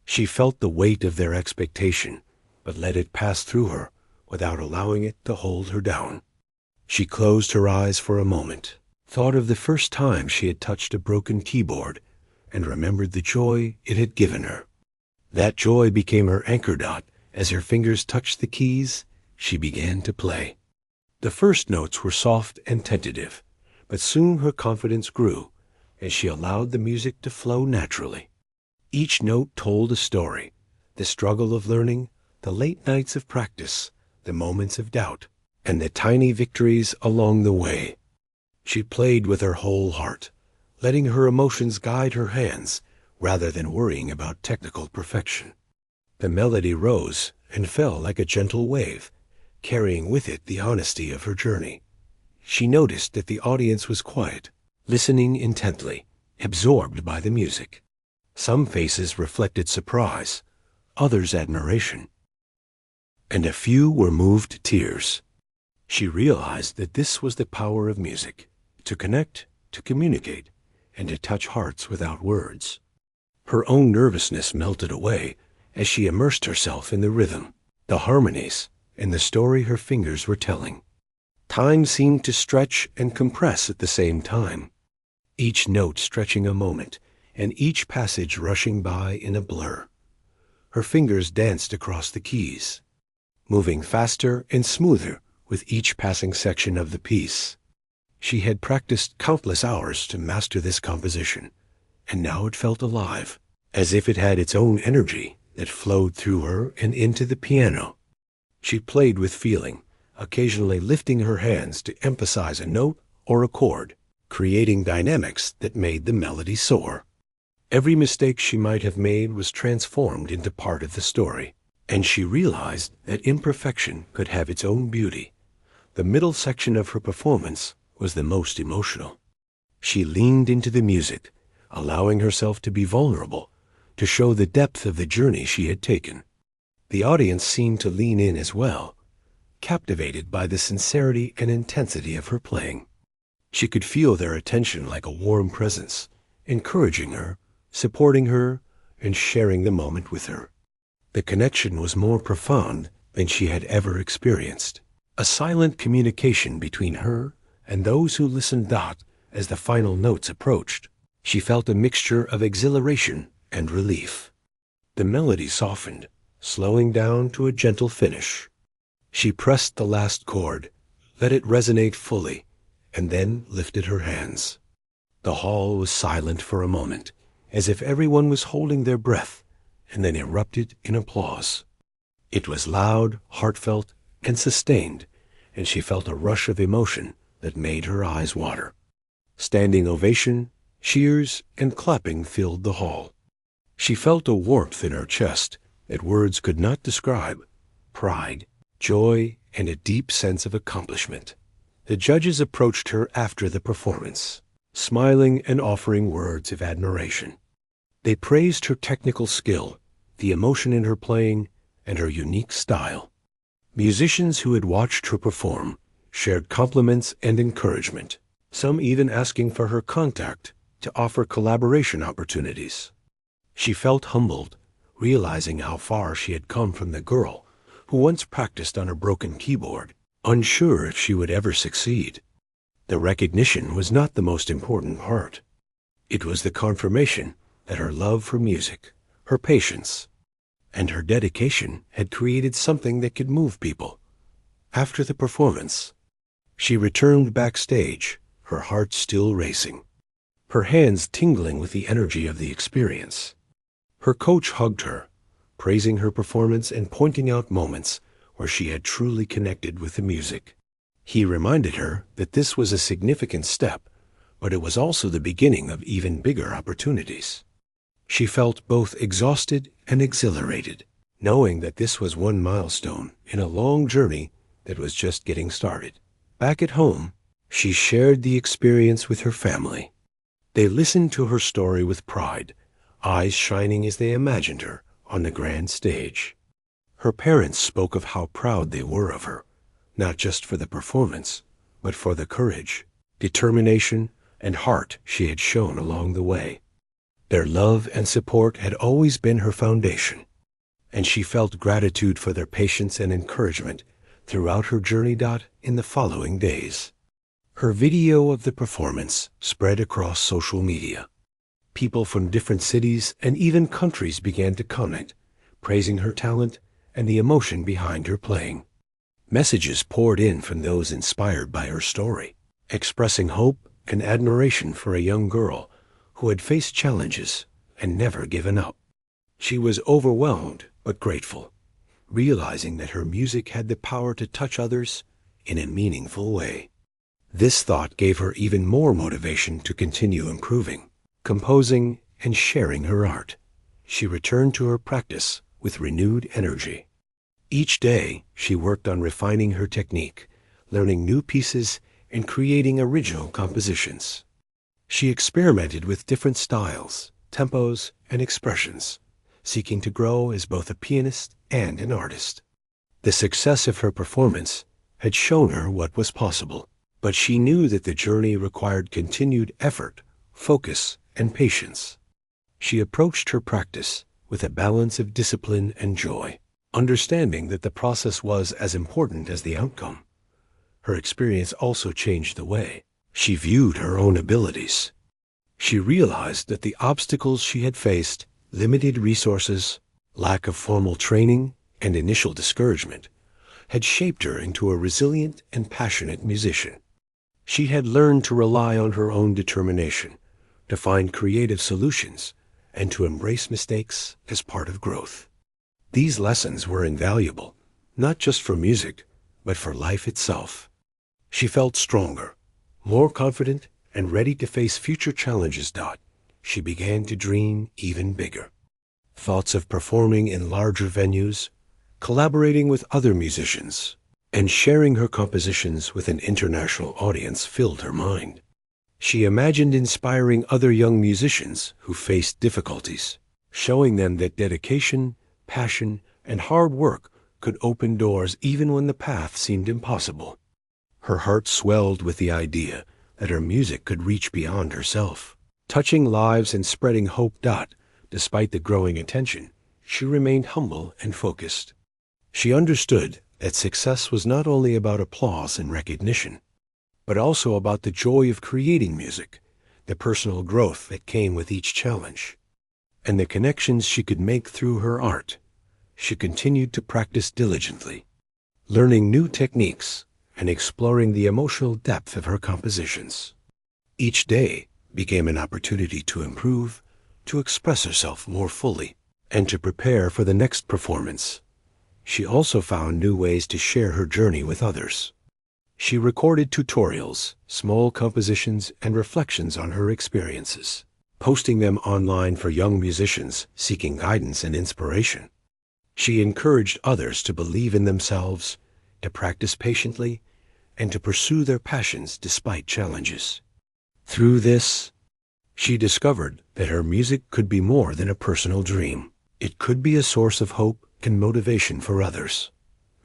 Speaker 1: She felt the weight of their expectation, but let it pass through her without allowing it to hold her down. She closed her eyes for a moment, thought of the first time she had touched a broken keyboard, and remembered the joy it had given her. That joy became her anchor. As her fingers touched the keys, she began to play. The first notes were soft and tentative, but soon her confidence grew as she allowed the music to flow naturally. Each note told a story, the struggle of learning, the late nights of practice, the moments of doubt, and the tiny victories along the way. She played with her whole heart, letting her emotions guide her hands rather than worrying about technical perfection. The melody rose and fell like a gentle wave, carrying with it the honesty of her journey. She noticed that the audience was quiet, listening intently, absorbed by the music. Some faces reflected surprise, others admiration, and a few were moved to tears. She realized that this was the power of music, to connect, to communicate, and to touch hearts without words. Her own nervousness melted away as she immersed herself in the rhythm, the harmonies, and the story her fingers were telling. Time seemed to stretch and compress at the same time, each note stretching a moment, and each passage rushing by in a blur. Her fingers danced across the keys, moving faster and smoother with each passing section of the piece. She had practiced countless hours to master this composition, and now it felt alive, as if it had its own energy that flowed through her and into the piano. She played with feeling, occasionally lifting her hands to emphasize a note or a chord, creating dynamics that made the melody soar. Every mistake she might have made was transformed into part of the story, and she realized that imperfection could have its own beauty. The middle section of her performance was the most emotional. She leaned into the music, allowing herself to be vulnerable, to show the depth of the journey she had taken. The audience seemed to lean in as well, captivated by the sincerity and intensity of her playing. She could feel their attention like a warm presence, encouraging her, supporting her, and sharing the moment with her. The connection was more profound than she had ever experienced, a silent communication between her and those who listened. As the final notes approached, she felt a mixture of exhilaration and relief. The melody softened, slowing down to a gentle finish. She pressed the last chord, let it resonate fully, and then lifted her hands. The hall was silent for a moment, as if everyone was holding their breath, and then erupted in applause. It was loud, heartfelt, and sustained, and she felt a rush of emotion that made her eyes water. Standing ovation, cheers, and clapping filled the hall. She felt a warmth in her chest that words could not describe, pride, joy, and a deep sense of accomplishment. The judges approached her after the performance, smiling and offering words of admiration. They praised her technical skill, the emotion in her playing, and her unique style. Musicians who had watched her perform shared compliments and encouragement, some even asking for her contact to offer collaboration opportunities. She felt humbled, realizing how far she had come from the girl who once practiced on a broken keyboard, unsure if she would ever succeed. The recognition was not the most important part. It was the confirmation that her love for music, her patience, and her dedication had created something that could move people. After the performance, she returned backstage, her heart still racing, her hands tingling with the energy of the experience. Her coach hugged her, praising her performance and pointing out moments where she had truly connected with the music. He reminded her that this was a significant step, but it was also the beginning of even bigger opportunities. She felt both exhausted and exhilarated, knowing that this was one milestone in a long journey that was just getting started. Back at home, she shared the experience with her family. They listened to her story with pride, eyes shining as they imagined her on the grand stage. Her parents spoke of how proud they were of her, not just for the performance, but for the courage, determination, and heart she had shown along the way. Their love and support had always been her foundation, and she felt gratitude for their patience and encouragement throughout her journey. In the following days, her video of the performance spread across social media. People from different cities and even countries began to comment, praising her talent and the emotion behind her playing. Messages poured in from those inspired by her story, expressing hope and admiration for a young girl who had faced challenges and never given up. She was overwhelmed but grateful, realizing that her music had the power to touch others in a meaningful way. This thought gave her even more motivation to continue improving, composing, and sharing her art. She returned to her practice with renewed energy. Each day, she worked on refining her technique, learning new pieces and creating original compositions. She experimented with different styles, tempos, and expressions, seeking to grow as both a pianist and an artist. The success of her performance had shown her what was possible, but she knew that the journey required continued effort, focus, and patience. She approached her practice with a balance of discipline and joy, understanding that the process was as important as the outcome. Her experience also changed the way she viewed her own abilities. She realized that the obstacles she had faced, limited resources, lack of formal training, and initial discouragement, had shaped her into a resilient and passionate musician. She had learned to rely on her own determination, to find creative solutions, and to embrace mistakes as part of growth. These lessons were invaluable, not just for music, but for life itself. She felt stronger, more confident, and ready to face future challenges. She began to dream even bigger. Thoughts of performing in larger venues, collaborating with other musicians, and sharing her compositions with an international audience filled her mind. She imagined inspiring other young musicians who faced difficulties, showing them that dedication, passion, and hard work could open doors even when the path seemed impossible. Her heart swelled with the idea that her music could reach beyond herself, touching lives and spreading hope. Despite the growing attention, she remained humble and focused. She understood that success was not only about applause and recognition, but also about the joy of creating music, the personal growth that came with each challenge, and the connections she could make through her art. She continued to practice diligently, learning new techniques and exploring the emotional depth of her compositions. Each day became an opportunity to improve, to express herself more fully, and to prepare for the next performance. She also found new ways to share her journey with others. She recorded tutorials, small compositions, and reflections on her experiences, posting them online for young musicians seeking guidance and inspiration. She encouraged others to believe in themselves, to practice patiently, and to pursue their passions despite challenges. Through this, she discovered that her music could be more than a personal dream. It could be a source of hope and motivation for others.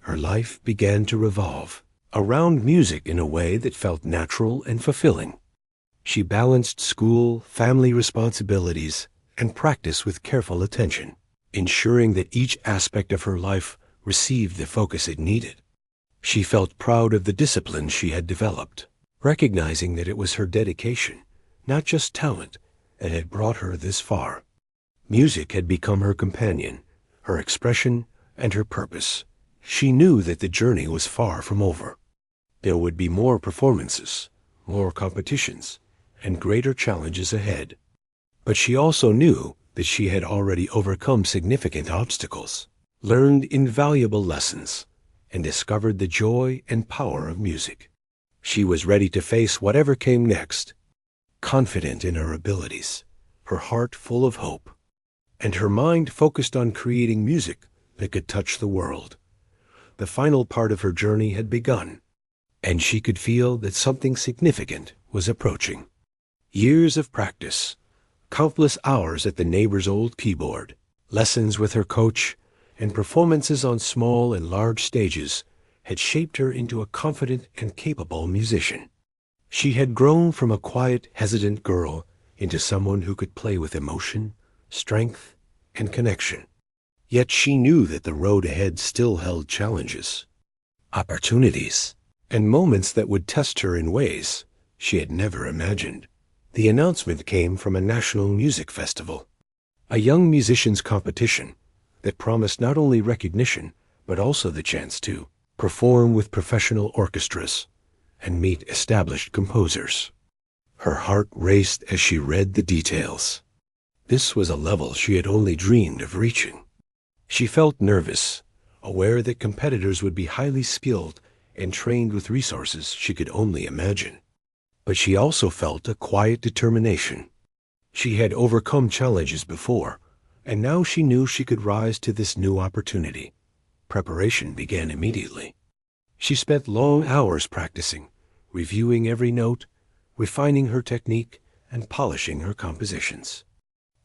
Speaker 1: Her life began to revolve around music in a way that felt natural and fulfilling. She balanced school, family responsibilities, and practice with careful attention, ensuring that each aspect of her life received the focus it needed. She felt proud of the discipline she had developed, recognizing that it was her dedication, not just talent, that had brought her this far. Music had become her companion, her expression, and her purpose. She knew that the journey was far from over. There would be more performances, more competitions, and greater challenges ahead. But she also knew that she had already overcome significant obstacles, learned invaluable lessons, and discovered the joy and power of music. She was ready to face whatever came next, confident in her abilities, her heart full of hope, and her mind focused on creating music that could touch the world. The final part of her journey had begun, and she could feel that something significant was approaching. Years of practice, countless hours at the neighbor's old keyboard, lessons with her coach, and performances on small and large stages had shaped her into a confident and capable musician. She had grown from a quiet, hesitant girl into someone who could play with emotion, strength, and connection. Yet she knew that the road ahead still held challenges, opportunities, and moments that would test her in ways she had never imagined. The announcement came from a national music festival, a young musicians' competition that promised not only recognition, but also the chance to perform with professional orchestras and meet established composers. Her heart raced as she read the details. This was a level she had only dreamed of reaching. She felt nervous, aware that competitors would be highly skilled and trained with resources she could only imagine. But she also felt a quiet determination. She had overcome challenges before, and now she knew she could rise to this new opportunity, preparation began immediately. She spent long hours practicing, reviewing every note, refining her technique, and polishing her compositions.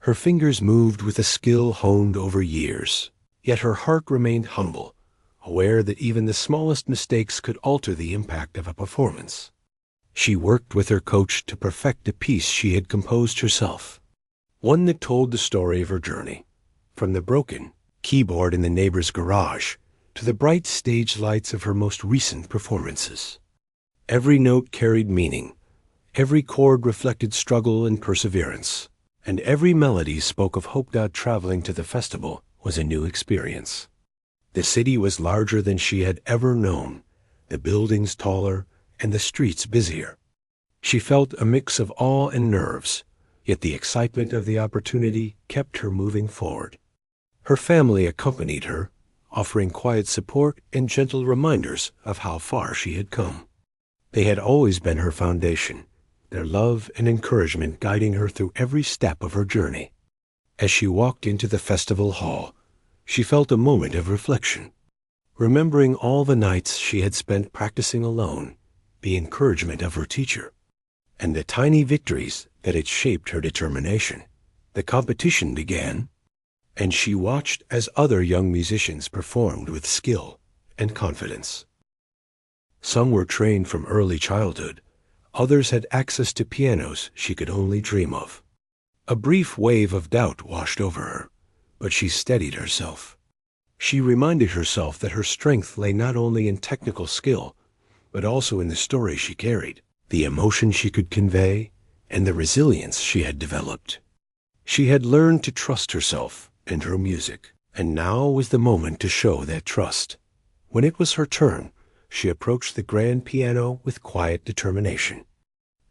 Speaker 1: Her fingers moved with a skill honed over years, yet her heart remained humble, aware that even the smallest mistakes could alter the impact of a performance. She worked with her coach to perfect a piece she had composed herself, one that told the story of her journey, from the broken keyboard in the neighbor's garage to the bright stage lights of her most recent performances. Every note carried meaning, every chord reflected struggle and perseverance, and every melody spoke of hope. Traveling to the festival was a new experience. The city was larger than she had ever known, the buildings taller, and the streets busier. She felt a mix of awe and nerves, yet the excitement of the opportunity kept her moving forward. Her family accompanied her, offering quiet support and gentle reminders of how far she had come. They had always been her foundation, their love and encouragement guiding her through every step of her journey. As she walked into the festival hall, she felt a moment of reflection, remembering all the nights she had spent practicing alone, the encouragement of her teacher, and the tiny victories that had shaped her determination. The competition began, and she watched as other young musicians performed with skill and confidence. Some were trained from early childhood, others had access to pianos she could only dream of. A brief wave of doubt washed over her, but she steadied herself. She reminded herself that her strength lay not only in technical skill, but also in the story she carried, the emotion she could convey, and the resilience she had developed. She had learned to trust herself and her music, and now was the moment to show that trust. When it was her turn, she approached the grand piano with quiet determination.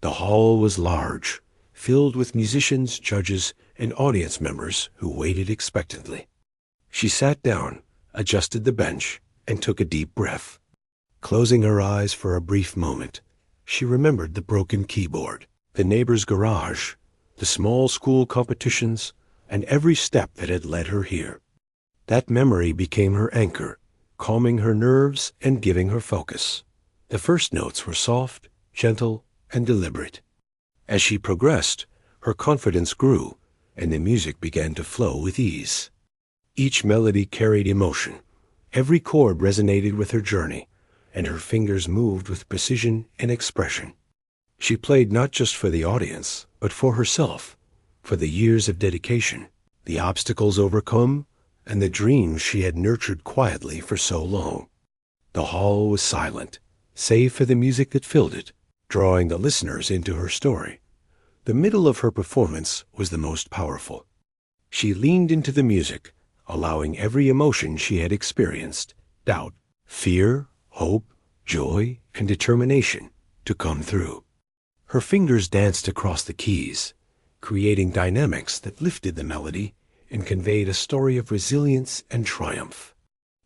Speaker 1: The hall was large, filled with musicians, judges, and audience members who waited expectantly. She sat down, adjusted the bench, and took a deep breath. Closing her eyes for a brief moment, she remembered the broken keyboard, the neighbor's garage, the small school competitions, and every step that had led her here. That memory became her anchor, calming her nerves and giving her focus. The first notes were soft, gentle, and deliberate. As she progressed, her confidence grew, and the music began to flow with ease. Each melody carried emotion. Every chord resonated with her journey, and her fingers moved with precision and expression. She played not just for the audience, but for herself, for the years of dedication, the obstacles overcome, and the dreams she had nurtured quietly for so long. The hall was silent, save for the music that filled it, drawing the listeners into her story. The middle of her performance was the most powerful. She leaned into the music, allowing every emotion she had experienced, doubt, fear, hope, joy, and determination, to come through. Her fingers danced across the keys, creating dynamics that lifted the melody and conveyed a story of resilience and triumph.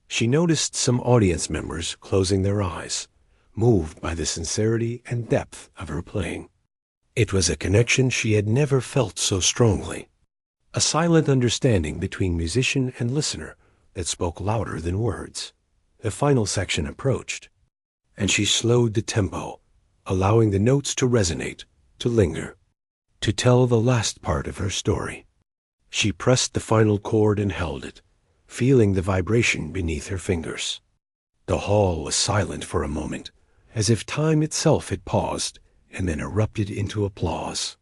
Speaker 1: She noticed some audience members closing their eyes, moved by the sincerity and depth of her playing. It was a connection she had never felt so strongly, a silent understanding between musician and listener that spoke louder than words. The final section approached, and she slowed the tempo, allowing the notes to resonate, to linger, to tell the last part of her story. She pressed the final chord and held it, feeling the vibration beneath her fingers. The hall was silent for a moment, as if time itself had paused and then erupted into applause.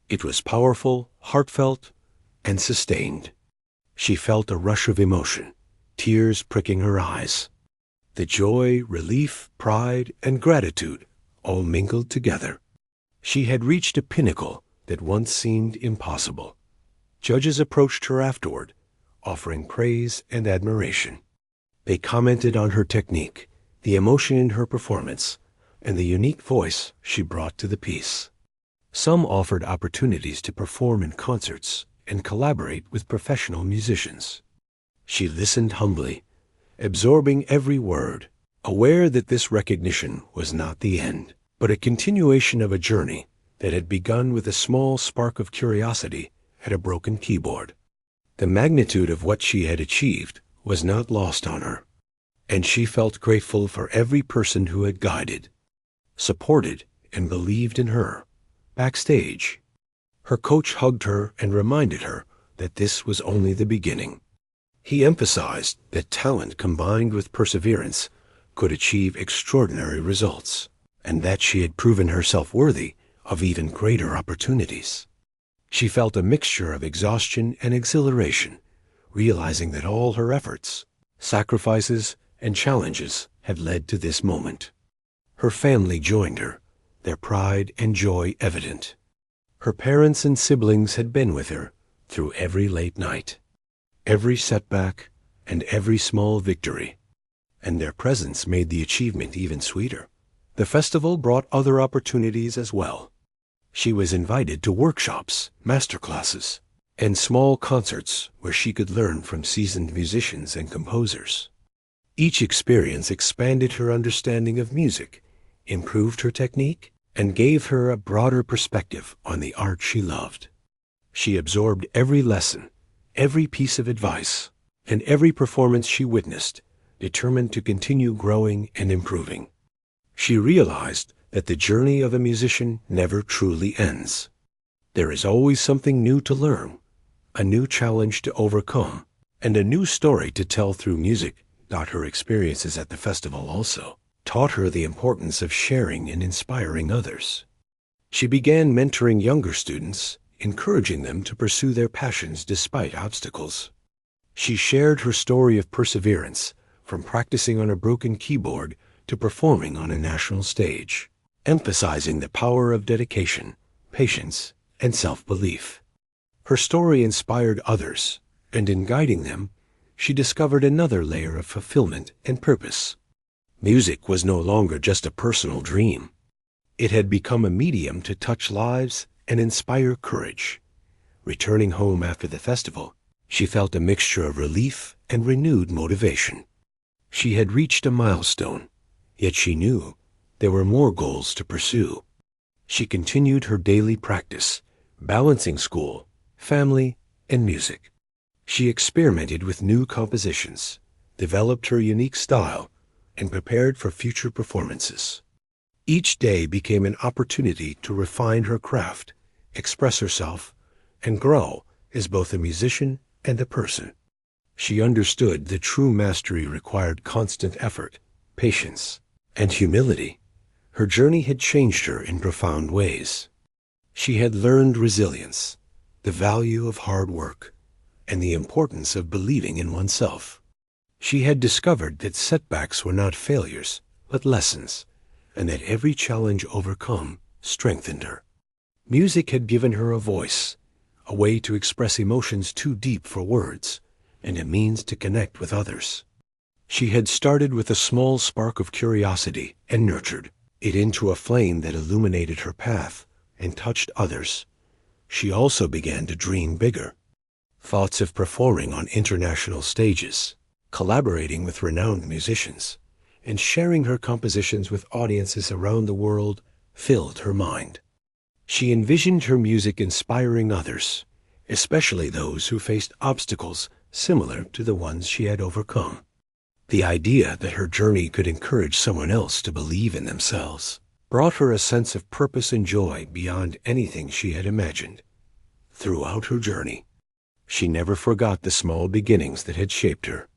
Speaker 1: It was powerful, heartfelt, and sustained. She felt a rush of emotion, tears pricking her eyes. The joy, relief, pride, and gratitude all mingled together. She had reached a pinnacle that once seemed impossible. Judges approached her afterward, offering praise and admiration. They commented on her technique, the emotion in her performance, and the unique voice she brought to the piece. Some offered opportunities to perform in concerts and collaborate with professional musicians. She listened humbly, absorbing every word, aware that this recognition was not the end, but a continuation of a journey that had begun with a small spark of curiosity at a broken keyboard. The magnitude of what she had achieved was not lost on her. and she felt grateful for every person who had guided, supported, and believed in her. Backstage, her coach hugged her and reminded her that this was only the beginning. He emphasized that talent combined with perseverance could achieve extraordinary results, and that she had proven herself worthy of even greater opportunities. She felt a mixture of exhaustion and exhilaration, realizing that all her efforts, sacrifices, and challenges had led to this moment. Her family joined her, their pride and joy evident. Her parents and siblings had been with her through every late night, every setback, and every small victory, and their presence made the achievement even sweeter. The festival brought other opportunities as well. She was invited to workshops, masterclasses, and small concerts where she could learn from seasoned musicians and composers. Each experience expanded her understanding of music, improved her technique, and gave her a broader perspective on the art she loved. She absorbed every lesson, every piece of advice, and every performance she witnessed, determined to continue growing and improving. She realized that the journey of a musician never truly ends. There is always something new to learn, a new challenge to overcome, and a new story to tell through music. Her experiences at the festival also taught her the importance of sharing and inspiring others. She began mentoring younger students, encouraging them to pursue their passions despite obstacles. She shared her story of perseverance, from practicing on a broken keyboard to performing on a national stage, emphasizing the power of dedication, patience, and self-belief. Her story inspired others, and in guiding them, she discovered another layer of fulfillment and purpose. Music was no longer just a personal dream. It had become a medium to touch lives and inspire courage. Returning home after the festival, she felt a mixture of relief and renewed motivation. She had reached a milestone, yet she knew there were more goals to pursue. She continued her daily practice, balancing school, family, and music. She experimented with new compositions, developed her unique style, and prepared for future performances. Each day became an opportunity to refine her craft, express herself, and grow as both a musician and a person. She understood that true mastery required constant effort, patience, and humility. Her journey had changed her in profound ways. She had learned resilience, the value of hard work, and the importance of believing in oneself. She had discovered that setbacks were not failures, but lessons, and that every challenge overcome strengthened her. Music had given her a voice, a way to express emotions too deep for words, and a means to connect with others. She had started with a small spark of curiosity and nurtured it into a flame that illuminated her path and touched others. She also began to dream bigger. Thoughts of performing on international stages, collaborating with renowned musicians, and sharing her compositions with audiences around the world filled her mind. She envisioned her music inspiring others, especially those who faced obstacles similar to the ones she had overcome. The idea that her journey could encourage someone else to believe in themselves brought her a sense of purpose and joy beyond anything she had imagined. Throughout her journey, she never forgot the small beginnings that had shaped her.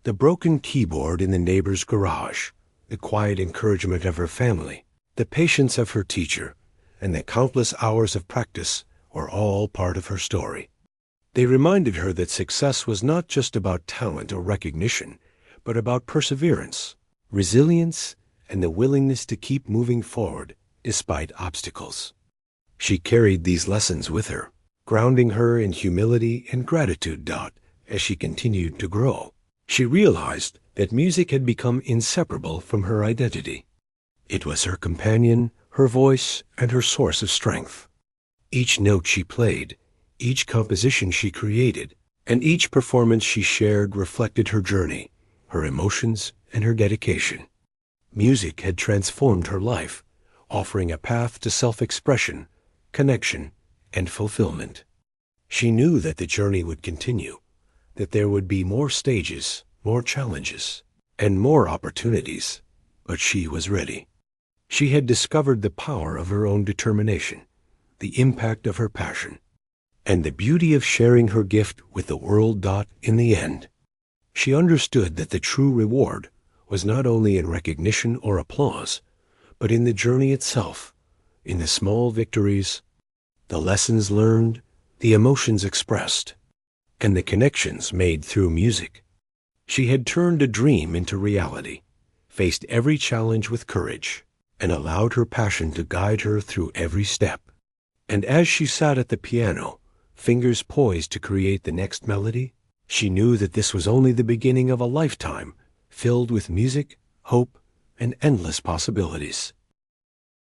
Speaker 1: The broken keyboard in the neighbor's garage, the quiet encouragement of her family, the patience of her teacher, and the countless hours of practice were all part of her story. They reminded her that success was not just about talent or recognition, but about perseverance, resilience, and the willingness to keep moving forward despite obstacles. She carried these lessons with her, grounding her in humility and gratitude. As she continued to grow, she realized that music had become inseparable from her identity. It was her companion, her voice, and her source of strength. Each note she played, each composition she created, and each performance she shared reflected her journey, her emotions, and her dedication. Music had transformed her life, offering a path to self-expression, connection, and fulfillment. She knew that the journey would continue, that there would be more stages, more challenges, and more opportunities. But she was ready. She had discovered the power of her own determination, the impact of her passion, and the beauty of sharing her gift with the world. In the end, she understood that the true reward was not only in recognition or applause, but in the journey itself, in the small victories, the lessons learned, the emotions expressed, and the connections made through music. She had turned a dream into reality, faced every challenge with courage, and allowed her passion to guide her through every step. And as she sat at the piano, fingers poised to create the next melody, she knew that this was only the beginning of a lifetime filled with music, hope, and endless possibilities.